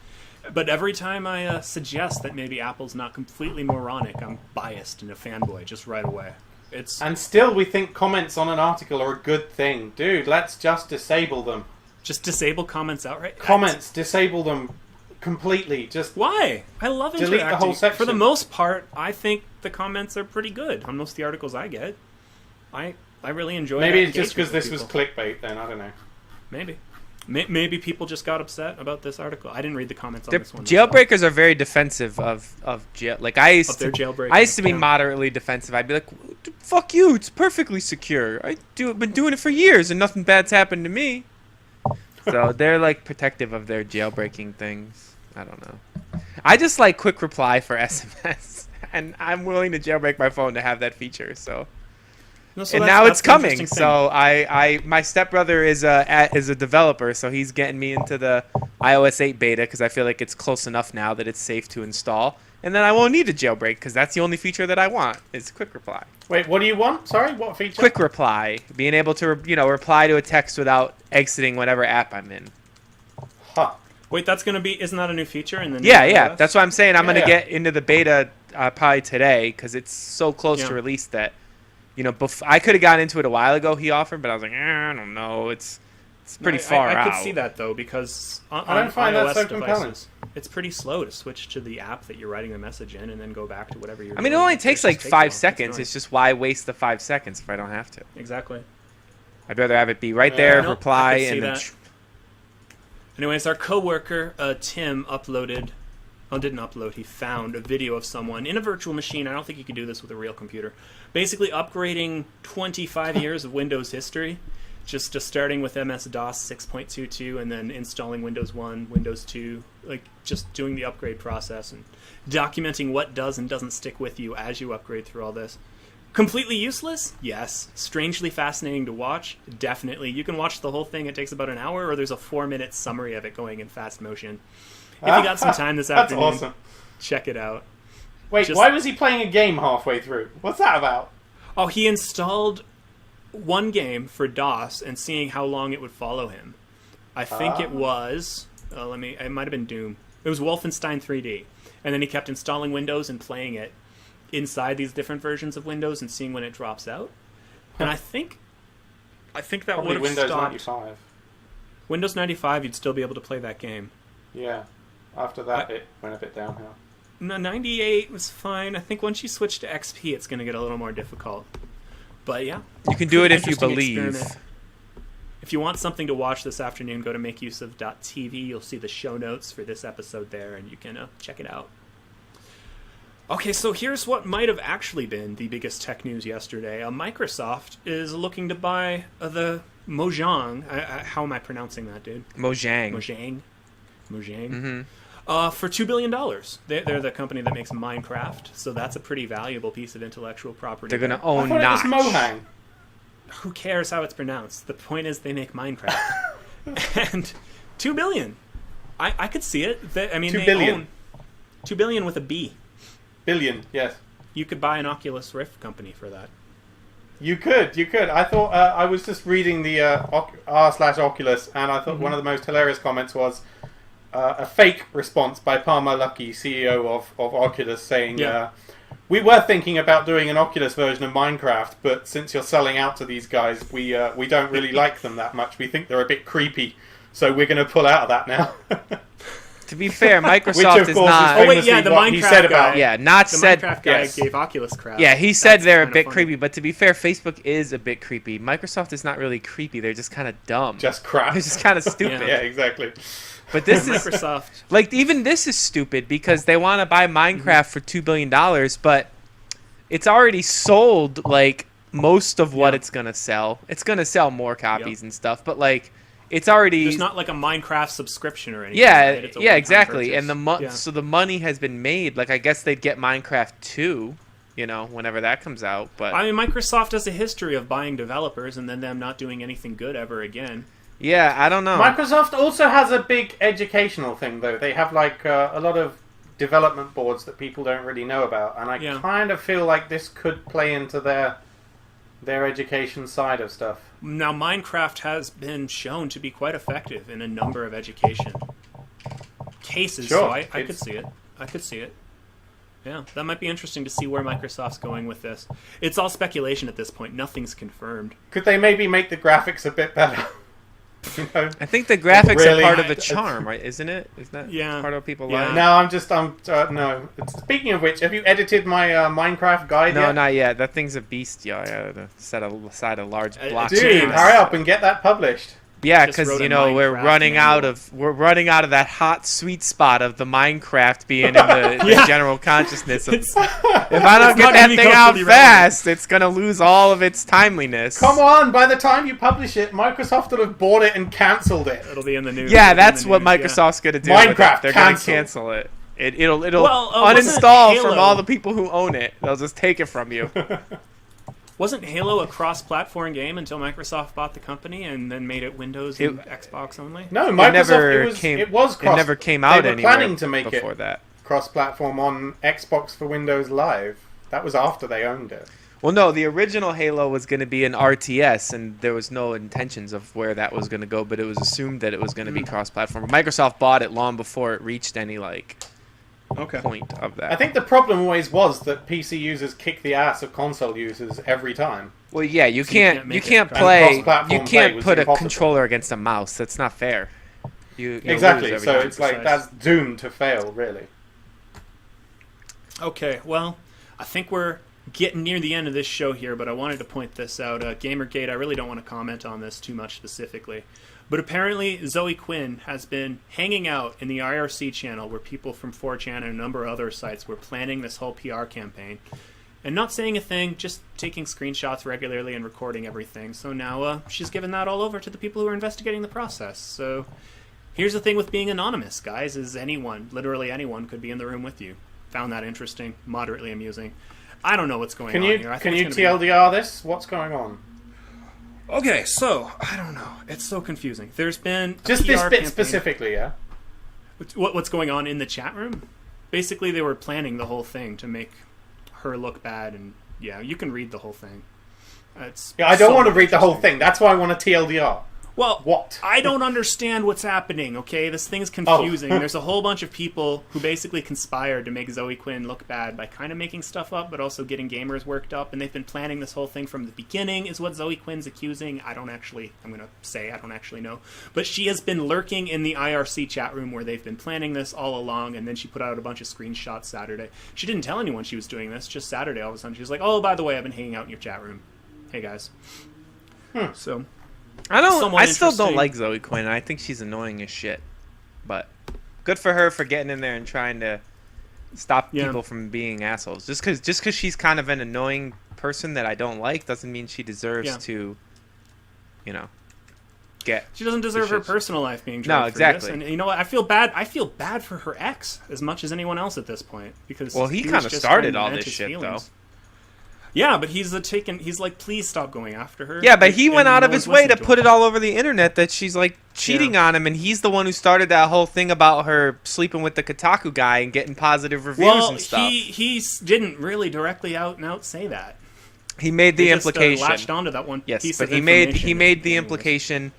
But every time I suggest that maybe Apple's not completely moronic, I'm biased and a fanboy just right away.
And still we think comments on an article are a good thing. Dude, let's just disable them.
Just disable comments outright?
Comments, disable them completely. Just
why? I love interacting.
Delete the whole section.
For the most part, I think the comments are pretty good on most of the articles I get. I really enjoy.
Maybe it's just because this was clickbait. Then I don't know.
Maybe people just got upset about this article. I didn't read the comments on this one.
Jailbreakers are very defensive of jail. Like I used to be moderately defensive. I'd be like, "Fuck you! It's perfectly secure. I've been doing it for years, and nothing bad's happened to me." So they're like protective of their jailbreaking things. I don't know. I just like quick reply for SMS, and I'm willing to jailbreak my phone to have that feature. So. And now it's coming. So my stepbrother is a developer, so he's getting me into the iOS 8 beta because I feel like it's close enough now that it's safe to install, and then I won't need a jailbreak because that's the only feature that I want is quick reply.
Wait, what do you want? Sorry, what feature?
Quick reply, being able to reply to a text without exiting whatever app I'm in.
Huh.
Wait, that's gonna be? Isn't that a new feature in the?
Yeah. That's why I'm saying I'm gonna get into the beta probably today because it's so close to release that. I could have gotten into it a while ago. He offered, but I was like, I don't know. It's pretty far out.
I could see that though because on
I don't find
iOS
that so
devices, it's pretty slow to switch to the app that you're writing the message in and then go back to whatever you're.
I mean, it only takes like 5 seconds. It's just why waste the 5 seconds if I don't have to.
Exactly.
I'd rather have it be right there, reply, and then.
Anyways, our coworker Tim didn't upload. He found a video of someone in a virtual machine. I don't think you could do this with a real computer. Basically upgrading 25 years of Windows history, just starting with MS-DOS 6.22 and then installing Windows 1, Windows 2, like just doing the upgrade process and documenting what does and doesn't stick with you as you upgrade through all this. Completely useless? Yes. Strangely fascinating to watch? Definitely. You can watch the whole thing. It takes about an hour, or there's a 4-minute summary of it going in fast motion. If you got some time this afternoon,
awesome.
Check it out.
Wait, why was he playing a game halfway through? What's that about?
Oh, he installed one game for DOS and seeing how long it would follow him. I think it was... it might have been Doom. It was Wolfenstein 3D. And then he kept installing Windows and playing it inside these different versions of Windows and seeing when it drops out. And I think that would have
Windows
stopped...
95.
Windows 95, you'd still be able to play that game.
Yeah. After that, it went a bit downhill.
No, 98 was fine. I think once you switch to XP, it's going to get a little more difficult. But yeah.
You can do it if you believe.
Experiment. If you want something to watch this afternoon, go to makeuseof.tv. You'll see the show notes for this episode there, and you can check it out. Okay, so here's what might have actually been the biggest tech news yesterday. Microsoft is looking to buy the Mojang. How am I pronouncing that, dude?
Mojang.
Mm-hmm. For $2 billion. They're the company that makes Minecraft, so that's a pretty valuable piece of intellectual property.
They're going to own
Notch. It was Mohang.
Who cares how it's pronounced? The point is they make Minecraft. And $2 billion. I could see it. They own $2 billion with a B.
Billion, yes.
You could buy an Oculus Rift company for that.
You could. I thought, I was just reading the r/Oculus, and I thought one of the most hilarious comments was a fake response by Palmer Luckey, CEO of Oculus, saying, we were thinking about doing an Oculus version of Minecraft, but since you're selling out to these guys, we don't really like them that much. We think they're a bit creepy, so we're going to pull out of that now.
To be fair,
Which
Microsoft
of
is
course
not.
is
Oh, wait, yeah,
famously
the
what he
Minecraft
said
guy.
about.
Yeah, not
The
said.
Minecraft guy
yes.
gave Oculus crap.
Yeah, he said
That's
they're a
kinda
bit
funny.
creepy, but to be fair, Facebook is a bit creepy. Microsoft is not really creepy; they're just kind of dumb.
Just crap.
They're just kind of stupid.
Yeah, exactly.
But this is
Microsoft.
like even this is stupid because they want to buy Minecraft for $2 billion, but it's already sold like most of what
Yeah.
it's gonna sell. It's gonna sell more copies and stuff, but like it's already
There's not like a Minecraft subscription or anything.
yeah,
right? It's a
yeah,
one-time
exactly.
purchase.
And
Yeah.
so the money has been made. Like I guess they'd get Minecraft 2, you know, whenever that comes out. But
I mean, Microsoft has a history of buying developers and then them not doing anything good ever again.
yeah, I don't know.
Microsoft also has a big educational thing, though. They have like a lot of development boards that people don't really know about, and I kind of feel like this could play into their education side of stuff.
Now, Minecraft has been shown to be quite effective in a number of education cases,
Sure,
so I could see it. I could see it. Yeah, that might be interesting to see where Microsoft's going with this. It's all speculation at this point. Nothing's confirmed.
Could they maybe make the graphics a bit better? You know?
I think the graphics
Really?
are part of the charm, right? Isn't it? Isn't that
Yeah.
part of what people
Yeah.
like?
No, no. Speaking of which, have you edited my Minecraft guide
No,
yet?
not yet. That thing's a beast, yo. I gotta set aside a large block.
Dude,
James.
hurry up and get that published.
Yeah,
Just
because
wrote
you
a
know we're
Minecraft
running
manual.
we're running out of that hot sweet spot of the Minecraft being in the
Yeah.
general consciousness. Of,
It's,
if I don't
it's
get
not
that
gonna be
thing out
culturally
fast, it's gonna lose all of its timeliness.
Come on, by the time you publish it, Microsoft will have bought it and cancelled it.
it'll be in the news.
Yeah,
It'll be in
that's
the
what
news, yeah.
Microsoft's gonna do.
Minecraft,
with it. They're
cancel.
gonna cancel it. It'll
Well, wasn't
uninstall
Halo-
from all the people who own it. They'll just take it from you.
Wasn't Halo a cross-platform game until Microsoft bought the company and then made it Windows and Xbox only?
No,
It
Microsoft,
never
it was cross.
It never came out
They were
anywhere
planning to make
before
it
that.
cross-platform on Xbox for Windows Live. That was after they owned it.
Well, no, the original Halo was going to be an RTS, and there was no intentions of where that was going to go, but it was assumed that it was going to be cross-platform. Microsoft bought it long before it reached any point of that.
I think the problem always was that PC users kick the ass of console users every time.
Well, yeah, you
So you can't
can't
make it
play
cross-platform
you
play
can't
was
put a
impossible.
controller against a mouse. That's not fair. You'll
Exactly,
lose every
so
time.
it's like
Precise.
that's doomed to fail, really.
Okay, well, I think we're getting near the end of this show here, but I wanted to point this out. Gamergate, I really don't want to comment on this too much specifically, but apparently Zoe Quinn has been hanging out in the IRC channel where people from 4chan and a number of other sites were planning this whole PR campaign and not saying a thing, just taking screenshots regularly and recording everything. So now she's given that all over to the people who are investigating the process. So here's the thing with being anonymous, guys, is anyone, literally anyone, could be in the room with you. Found that interesting, moderately amusing. I don't know what's going
Can
on
you
here. I
can
think
you
it's gonna
TLDR this? What's going on?
Okay, so I don't know. It's so confusing. There's been a
Just this
PR
bit
campaign.
specifically, yeah.
What's going on in the chat room? Basically, they were planning the whole thing to make her look bad, and yeah, you can read the whole thing. It's
Yeah, I don't
so
want to read the whole
interesting.
thing. That's why I want a TLDR.
Well,
What?
I don't understand what's happening, okay? This thing's confusing. There's a whole bunch of people who basically conspired to make Zoe Quinn look bad by kind of making stuff up, but also getting gamers worked up, and they've been planning this whole thing from the beginning, is what Zoe Quinn's accusing. I don't actually know. But she has been lurking in the IRC chat room where they've been planning this all along, and then she put out a bunch of screenshots Saturday. She didn't tell anyone she was doing this, just Saturday all of a sudden. She was like, oh, by the way, I've been hanging out in your chat room. Hey, guys. So...
I still don't
interesting.
like Zoe Quinn. I think she's annoying as shit. But good for her for getting in there and trying to stop
Yeah.
people from being assholes. Just because she's kind of an annoying person that I don't like doesn't mean she deserves
Yeah.
to, get.
She doesn't deserve her
Vicious.
personal life being
No,
dragged through
exactly.
this. And you know what? I feel bad for her ex as much as anyone else at this point because
Well, he
was
kind of
just
started
trying to
all
vent
this
his
shit,
feelings. Yeah, but he's like, please stop going after her.
Yeah, but he went
And
out
no
of his
one's
way to
listening
put
him.
it all over the internet that she's like cheating on him, and he's the one who started that whole thing about her sleeping with the Kotaku guy and getting positive reviews
Well,
and stuff.
he didn't really directly out and out say that.
He made the
He just,
implication.
latched onto that one
Yes,
piece
but
of
he made
information
the
anyways.
implication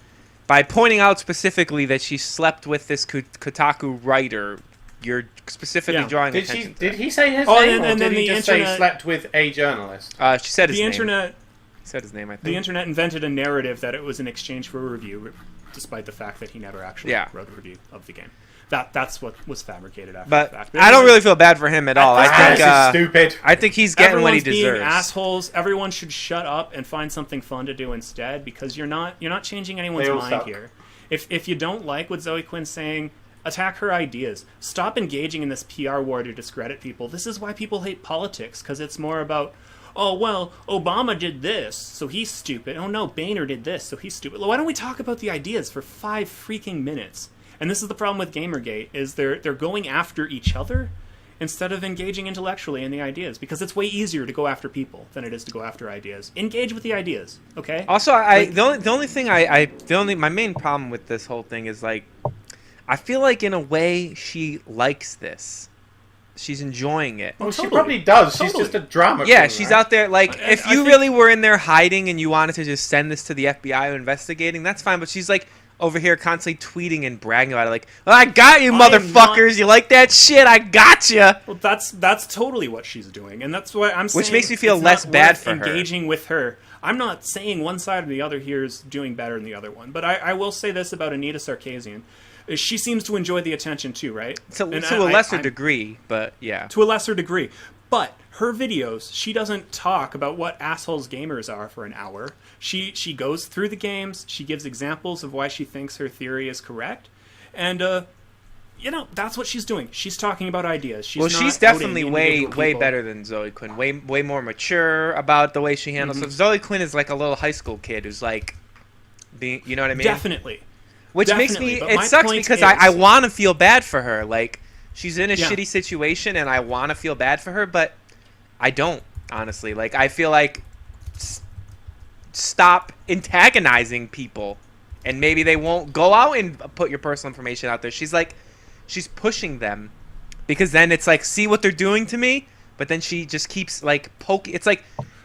by pointing out specifically that she slept with this Kotaku writer. You're specifically
Yeah.
drawing
Did
attention to
did
that.
he say his
Oh,
name,
and
or
then
did he
the
just say
internet-
slept with a journalist?
She said his
The
name.
internet,
He said his name, I think.
the internet invented a narrative that it was in exchange for a review, despite the fact that he never actually
Yeah.
wrote a review of the game. That's what was fabricated after
But
the fact.
I don't really feel bad for him at all. I think
This is stupid.
I think he's getting what he
Everyone's
deserves.
being assholes. Everyone should shut up and find something fun to do instead, because you're not changing anyone's
They all
mind
suck.
here. If you don't like what Zoe Quinn's saying, attack her ideas. Stop engaging in this PR war to discredit people. This is why people hate politics, because it's more about, oh, well, Obama did this, so he's stupid. Oh, no, Boehner did this, so he's stupid. Why don't we talk about the ideas for 5 freaking minutes? And this is the problem with Gamergate, is they're going after each other instead of engaging intellectually in the ideas, because it's way easier to go after people than it is to go after ideas. Engage with the ideas, okay?
Also, my main problem with this whole thing is, like, I feel like in a way she likes this. She's enjoying it.
Well, she
totally.
probably does. She's
Totally.
just a drama
Yeah,
queen,
she's
right?
out there, like, if
I
you
think-
really were in there hiding and you wanted to just send this to the FBI investigating, that's fine, but she's, like, over here constantly tweeting and bragging about it, like, well, I got you,
I am
motherfuckers, you like that shit, I got you.
Well, that's totally what she's doing, and that's why I'm saying.
Which makes me feel
it's
less
not
bad
worth
for her.
engaging with her. I'm not saying one side or the other here is doing better than the other one, but I will say this about Anita Sarkeesian: she seems to enjoy the attention too, right?
To
And
a lesser
I'm-
degree, but yeah.
To a lesser degree. But her videos, she doesn't talk about what assholes gamers are for an hour. She goes through the games, she gives examples of why she thinks her theory is correct, and that's what she's doing. She's talking about ideas.
She's
not
definitely
outing
way
individual
way
people.
better than Zoe Quinn. Way more mature about the way she handles.
Mm-hmm.
So Zoe Quinn is like a little high school kid who's like being, you know what I mean?
Definitely.
Which makes
Definitely,
me
but
it
my
sucks
point
because
is-
I want to feel bad for her. Like, she's in a
Yeah.
shitty situation and I want to feel bad for her, but I don't, honestly. Like, I feel like stop antagonizing people and maybe they won't go out and put your personal information out there. She's pushing them because then it's like, see what they're doing to me, but then she just keeps like poking. It's like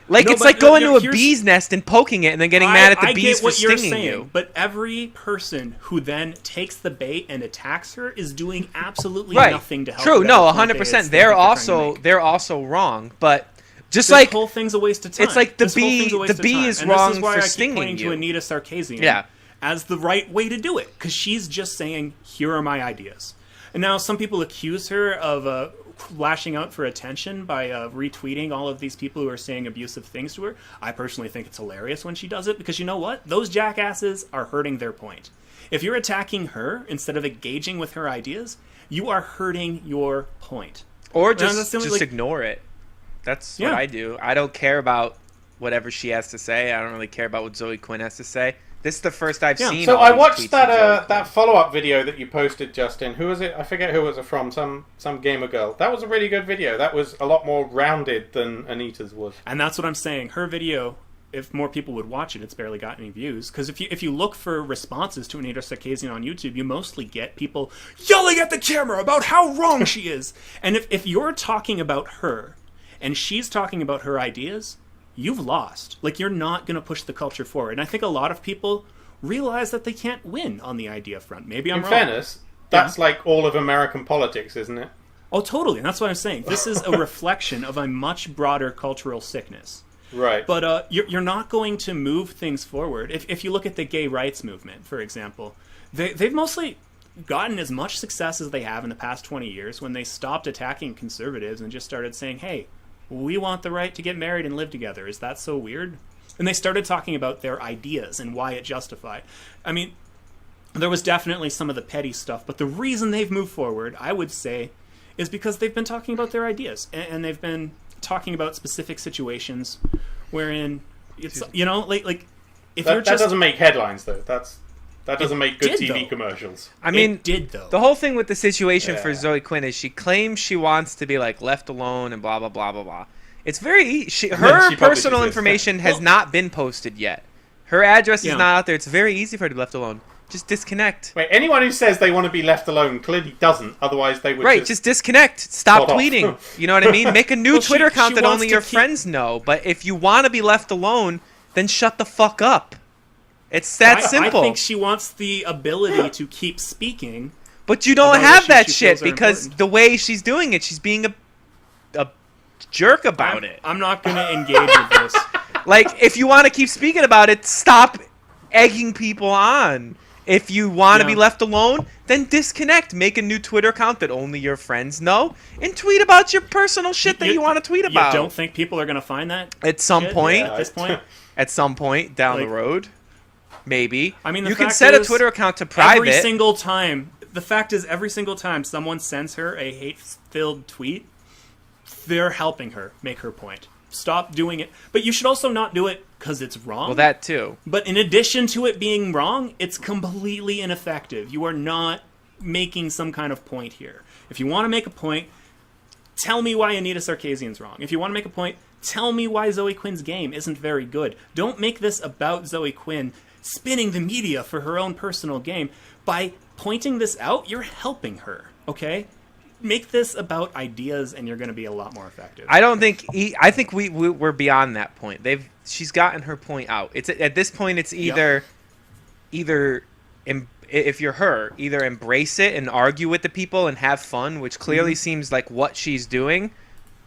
No,
it's
but
like going to a
here's-
bee's nest and poking it and then getting mad at the
I
bees
get what
for
you're
stinging
saying,
you.
but every person who then takes the bait and attacks her is doing absolutely
Right.
nothing to help.
True.
whatever
No,
point
100%.
they think trying to make.
They're also wrong, but just
This
like
whole thing's a waste of time.
it's like the
This whole
bee-
thing's a waste
the
of
bee
time.
is
and
wrong
this is why
for
I keep
stinging
pointing
you.
to Anita Sarkeesian
Yeah.
as the right way to do it, because she's just saying, "Here are my ideas." And now some people accuse her of lashing out for attention by retweeting all of these people who are saying abusive things to her. I personally think it's hilarious when she does it, because you know what? Those jackasses are hurting their point. If you're attacking her instead of engaging with her ideas, you are hurting your point.
or
that's
just
simply like-
ignore it. That's
Yeah.
what I do. I don't care about whatever she has to say. I don't really care about what Zoe Quinn has to say. This is the first I've
Yeah.
seen.
So
all
I
these
watched
tweets from Zoe
that
Quinn.
that follow-up video that you posted, Justin. Who was it? I forget who it was from. Some gamer girl. That was a really good video. That was a lot more rounded than Anita's was.
And that's what I'm saying. Her video, if more people would watch it, it's barely got any views. Because if you look for responses to Anita Sarkeesian on YouTube, you mostly get people yelling at the camera about how wrong she is. And if you're talking about her, and she's talking about her ideas, you've lost. Like, you're not going to push the culture forward. And I think a lot of people realize that they can't win on the idea front. Maybe I'm
In
wrong.
fairness, that's like all of American politics, isn't it?
Oh, totally. And that's what I'm saying. This is a reflection of a much broader cultural sickness.
Right.
But you're not going to move things forward. If you look at the gay rights movement, for example, they've mostly gotten as much success as they have in the past 20 years when they stopped attacking conservatives and just started saying, hey, we want the right to get married and live together. Is that so weird? And they started talking about their ideas and why it justified. I mean, there was definitely some of the petty stuff, but the reason they've moved forward, I would say, is because they've been talking about their ideas, and they've been talking about specific situations wherein it's, like if you're
that
just
doesn't make headlines, though. That doesn't make good
did,
TV
though.
commercials.
I mean,
it did though.
the whole thing with the situation for
Yeah.
Zoe Quinn is she claims she wants to be like left alone and blah blah blah blah blah. It's very
She
her
probably
personal
exists.
information has
Well-
not been posted yet. Her address
Yeah.
is not out there. It's very easy for her to be left alone. Just disconnect.
Wait, anyone who says they want to be left alone clearly doesn't. Otherwise, they would
Right, just disconnect. Stop
Hold off.
tweeting. You know what I mean? Make a new
Well, she-
Twitter account
she
that
wants
only
to
your
keep-
friends know. But if you want to be left alone, then shut the fuck up. It's that simple.
I think she wants the ability to keep speaking.
But you don't
about
have
issues
that
she
shit
feels are
because
important.
the way she's doing it, she's being a jerk about it.
I'm not going to engage with this.
Like, if you want to keep speaking about it, stop egging people on. If you want to be
Yeah.
left alone, then disconnect. Make a new Twitter account that only your friends know, and tweet about your personal shit that you want to tweet about.
You don't think people are going to find that
At some
shit
point,
at this point?
at some point down the
Like-
road, maybe.
I mean, the
you can
fact
set a
is,
Twitter account to private.
Every single time. The fact is, every single time someone sends her a hate-filled tweet, they're helping her make her point. Stop doing it. But you should also not do it because it's wrong.
Well, that too.
But in addition to it being wrong, it's completely ineffective. You are not making some kind of point here. If you want to make a point, tell me why Anita Sarkeesian's wrong. If you want to make a point, tell me why Zoe Quinn's game isn't very good. Don't make this about Zoe Quinn spinning the media for her own personal game. By pointing this out, you're helping her, okay? Make this about ideas and you're going to be a lot more effective.
I don't think. I think we're beyond that point. She's gotten her point out. It's at this point. It's either if you're her, either embrace it and argue with the people and have fun, which clearly seems like what she's doing,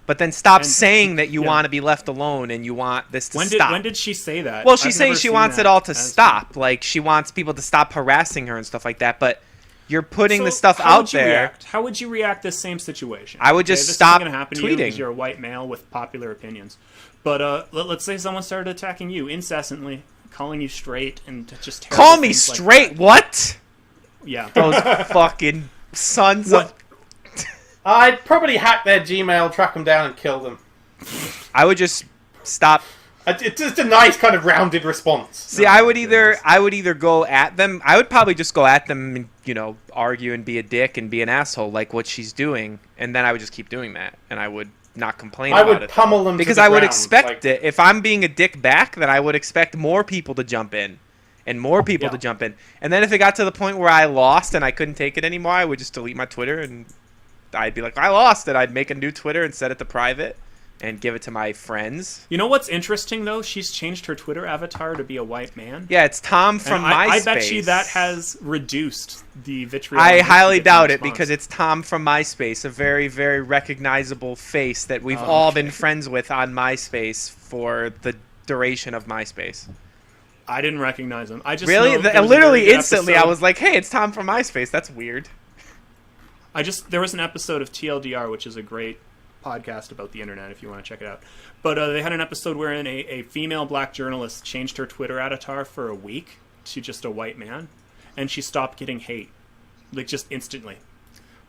but then stop saying that you want to be left alone and you want this to stop.
When did she say that?
Well, she's
I've
saying
never
she
seen
wants
that
it all to
as-
stop. Like she wants people to stop harassing her and stuff like that. But you're putting
So
the stuff
how
out
would you
there.
react? How would you react this same situation?
I would just
this
stop
isn't gonna happen to you
tweeting.
because you're a white male with popular opinions. But let's say someone started attacking you incessantly, calling you straight, and just terrible
Call me
things like
straight.
that.
What?
Yeah.
Those fucking sons
What?
of.
I'd probably hack their Gmail, track them down, and kill them.
I would just stop.
It's just a nice kind of rounded response.
See, I would either go at them. I would probably just go at them and argue and be a dick and be an asshole like what she's doing, and then I would just keep doing that, and I would not complain
I
about
would
it.
pummel them to
Because
the
I would
ground,
expect
like-
it. If I'm being a dick back, then I would expect more people to jump in. And more people
Yeah.
to jump in. And then if it got to the point where I lost and I couldn't take it anymore, I would just delete my Twitter and I'd be like, I lost. And I'd make a new Twitter and set it to private and give it to my friends.
You know what's interesting though? She's changed her Twitter avatar to be a white man.
Yeah, it's Tom from
And
MySpace.
I bet you that has reduced the vitriol.
I highly
in
doubt it
response.
because it's Tom from MySpace, a very, very recognizable face that we've all been friends with on MySpace for the duration of MySpace.
I didn't recognize him. I just
Really?
know there was a
Literally
very good
instantly,
episode-
I was like, hey, it's Tom from MySpace. That's weird.
There was an episode of TLDR, which is a great podcast about the internet if you want to check it out. But they had an episode wherein a female black journalist changed her Twitter avatar for a week to just a white man, and she stopped getting hate, like just instantly.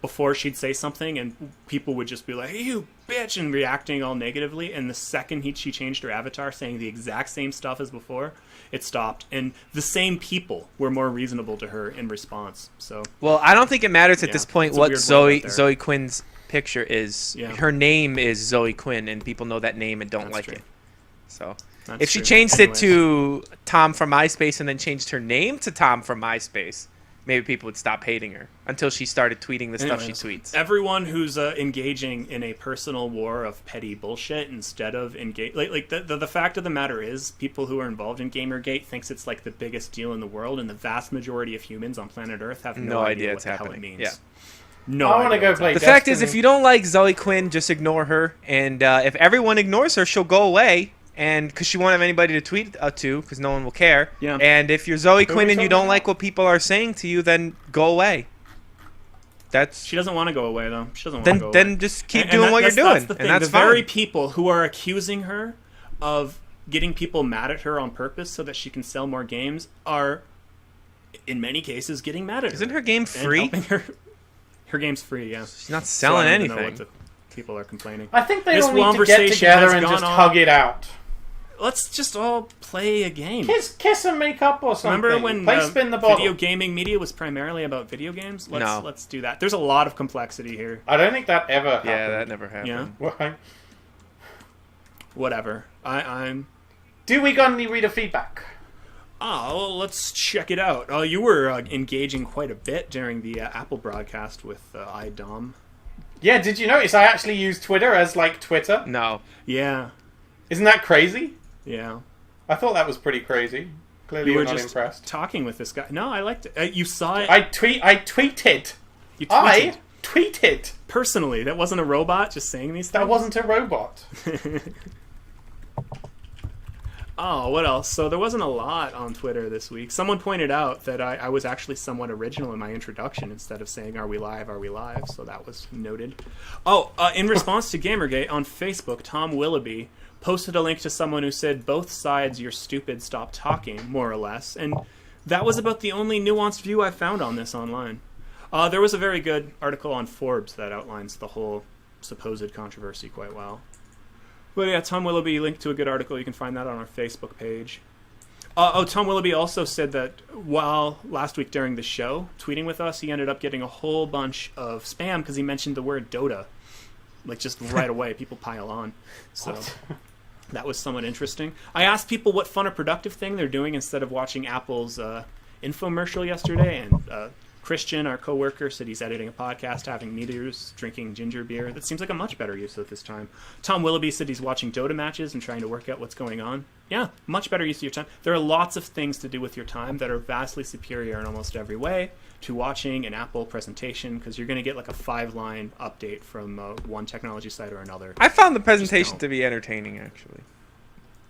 Before she'd say something, and people would just be like, "Hey, you bitch," and reacting all negatively. And the second she changed her avatar, saying the exact same stuff as before, it stopped. And the same people were more reasonable to her in response. So
Well, I don't think it matters at
Yeah,
this point
it's a
what
weird world out there.
Zoe Quinn's picture is.
Yeah.
Her name is Zoe Quinn, and people know that name and don't
That's
like
true.
it. So
that's
if she
true.
changed
Anyways.
it to Tom from MySpace and then changed her name to Tom from MySpace, maybe people would stop hating her until she started tweeting the stuff she
Anyways,
tweets.
Everyone who's engaging in a personal war of petty bullshit instead of engage, the fact of the matter is, people who are involved in Gamergate thinks it's like the biggest deal in the world, and the vast majority of humans on planet Earth have no idea what
it's
the hell it
happening.
means.
Yeah.
No,
I want to
idea
go
what's
play
The
Destiny.
fact is, if you don't like Zoe Quinn, just ignore her. And if everyone ignores her, she'll go away. And because she won't have anybody to tweet to, because no one will care.
Yeah.
And if you're Zoe
Who are
Quinn
we
and you
talking
don't like
about?
what people are saying to you, then go away. That's
She doesn't want to go away, though. She doesn't want to go
then
away.
just keep
And
doing what you're doing,
That's the thing.
and that's
the
fine.
very people who are accusing her of getting people mad at her on purpose so that she can sell more games are, in many cases, getting mad at her.
Isn't her game
and
free?
helping her. Her game's free, yeah.
She's not
So
selling
I don't even know
anything.
what the people are complaining.
I think they
This
all need to get
conversation
together
has
and
gone
just
on.
hug it out.
Let's just all play a game.
Kiss and make up or something.
Remember when
Play spin the bottle.
video gaming media was primarily about video games?
No.
Let's do that. There's a lot of complexity here.
I don't think that ever happened.
Yeah, that never happened.
Yeah.
Why?
Whatever. I'm.
Do we got any reader feedback?
Oh, well, let's check it out. You were engaging quite a bit during the Apple broadcast with iDom.
Yeah, did you notice I actually used Twitter as, like, Twitter?
No.
Yeah,
Isn't that crazy?
yeah.
I thought that was pretty crazy. Clearly
You were
you're not
just
impressed.
talking with this guy. No, I liked it. You saw it.
I tweeted.
You tweeted.
I tweeted.
Personally, that wasn't a robot just saying these things.
That wasn't a robot.
Oh, what else? So there wasn't a lot on Twitter this week. Someone pointed out that I was actually somewhat original in my introduction instead of saying, are we live, are we live? So that was noted. Oh, in response to Gamergate, on Facebook, Tom Willoughby posted a link to someone who said, both sides, you're stupid, stop talking, more or less. And that was about the only nuanced view I found on this online. There was a very good article on Forbes that outlines the whole supposed controversy quite well. But yeah, Tom Willoughby linked to a good article. You can find that on our Facebook page. Tom Willoughby also said that while last week during the show, tweeting with us, he ended up getting a whole bunch of spam because he mentioned the word Dota. Like, just right away, people pile on. So that was somewhat interesting. I asked people what fun or productive thing they're doing instead of watching Apple's infomercial yesterday, and Christian, our coworker, said he's editing a podcast, having meteors, drinking ginger beer. That seems like a much better use of his time. Tom Willoughby said he's watching Dota matches and trying to work out what's going on. Yeah, much better use of your time. There are lots of things to do with your time that are vastly superior in almost every way to watching an Apple presentation, because you're going to get like a 5-line update from one technology site or another.
I found the presentation to be entertaining, actually.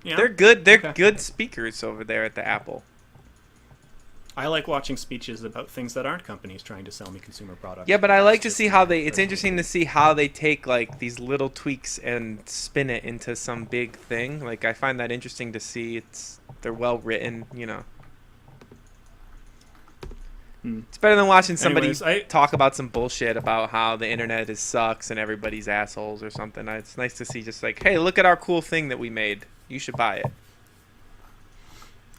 Yeah?
They're good. They're
Okay.
good speakers over there at the Apple.
I like watching speeches about things that aren't companies trying to sell me consumer products.
Yeah, but I
That's
like to
just
see how they.
me
It's
personally.
interesting to see how they take like these little tweaks and spin it into some big thing. Like I find that interesting to see. They're well written, you know. It's better than watching somebody
Anyways,
talk about some bullshit about how the internet sucks and everybody's assholes or something. It's nice to see just like, hey, look at our cool thing that we made. You should buy it.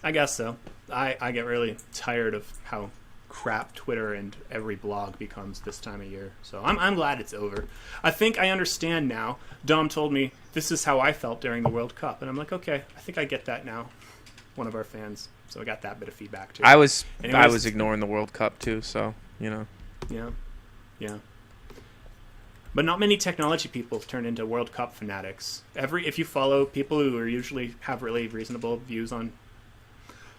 I guess so. I get really tired of how crap Twitter and every blog becomes this time of year. So I'm glad it's over. I think I understand now. Dom told me this is how I felt during the World Cup. And I'm like, okay, I think I get that now. One of our fans. So I got that bit of feedback too.
I was
Anyways.
ignoring the World Cup too, so, you know.
Yeah. But not many technology people turn into World Cup fanatics. If you follow people who are usually have really reasonable views on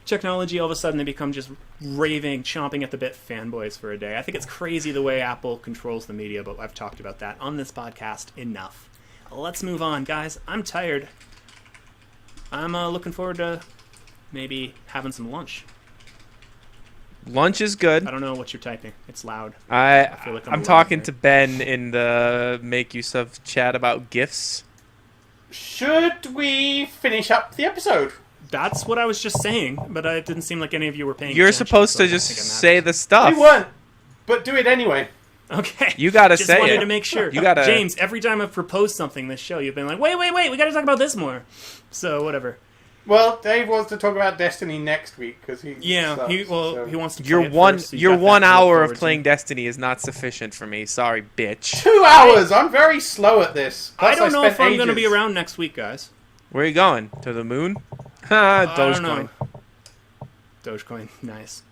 technology, all of a sudden they become just raving, chomping at the bit fanboys for a day. I think it's crazy the way Apple controls the media, but I've talked about that on this podcast enough. Let's move on, guys. I'm tired. I'm looking forward to maybe having some lunch.
Lunch is good.
I don't know what you're typing. It's loud. I feel like I'm
I'm
alone
talking
here.
to Ben in the Make Use of chat about GIFs.
Should we finish up the episode?
That's what I was just saying, but it didn't seem like any of you were paying
You're
attention,
supposed
so
to
I don't
just
think it
say
matters.
the stuff.
We weren't, but do it anyway.
Okay.
You gotta
just
say
wanted
it.
to make sure.
You gotta-
James, every time I've proposed something this show, you've been like, wait, we gotta talk about this more. So, whatever.
Well, Dave wants to talk about Destiny next week because he
Yeah,
sucks,
he
so.
wants to play
Your
it
one
first, so you got that
1
to look
hour
forward
of
to.
playing Destiny is not sufficient for me. Sorry, bitch.
2 hours. I'm very slow at this.
I
Plus,
don't know
spent
if I'm going to be
ages.
around next week, guys.
Where are you going? To the moon? Ha,
I don't know.
Dogecoin.
Dogecoin, nice.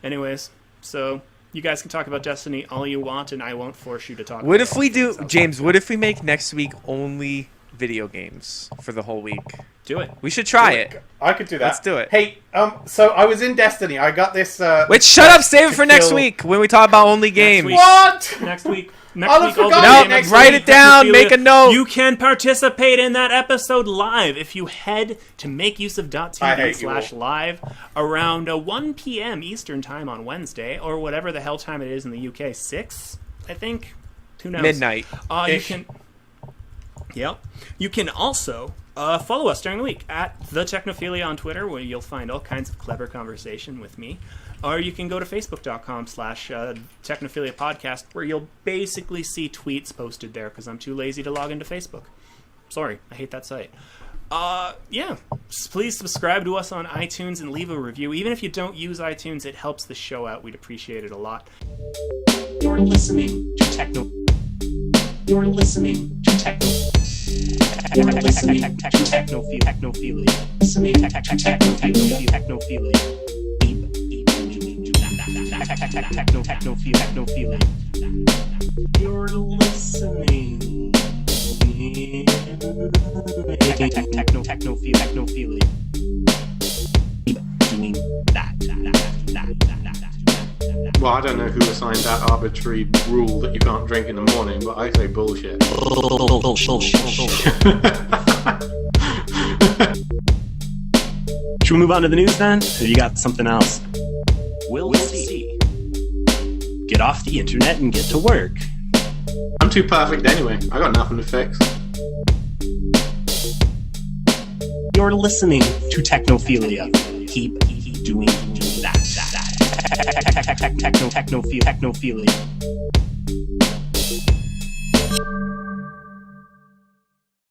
Anyways, so you guys can talk about Destiny all you want, and I won't force you to talk
What
about
if we do,
things
James?
outside.
What if we make next week only video games for the whole week?
Do it.
We should try it.
I could do that.
Let's do it.
Hey, so I was in Destiny. I got this.
Wait, shut up! Save it
to
for next
kill-
week when we talk about only games.
week.
What?
Next week.
I'll
Next
have
week, all the
forgotten
No,
it next
write
week.
it down.
Technophilia.
Make a note.
You can participate in that episode live if you head to
I hate
makeuseof.tv
you all.
/live around 1 p.m. Eastern time on Wednesday, or whatever the hell time it is in the UK. 6, I think. Who knows?
Midnight.
You
Ish.
can. Yep. You can also follow us during the week at the Technophilia on Twitter, where you'll find all kinds of clever conversation with me. Or you can go to facebook.com/Technophilia podcast, where you'll basically see tweets posted there because I'm too lazy to log into Facebook. Sorry, I hate that site. Yeah. Please subscribe to us on iTunes and leave a review. Even if you don't use iTunes, it helps the show out. We'd appreciate it a lot. You're listening to Techno. You're listening to Techno. You're listening to Technophilia. Listening to Technophilia. Technophilia. You're listening. Technophilia. Doing that.
Well, I don't know who assigned that arbitrary rule that you can't drink in the morning, but I say bullshit.
Should we move on to the news then? Or you got something else? We'll see. Get off the internet and get to work.
I'm too perfect anyway. I got nothing to fix.
You're listening to Technophilia. Keep doing that. Technophilia.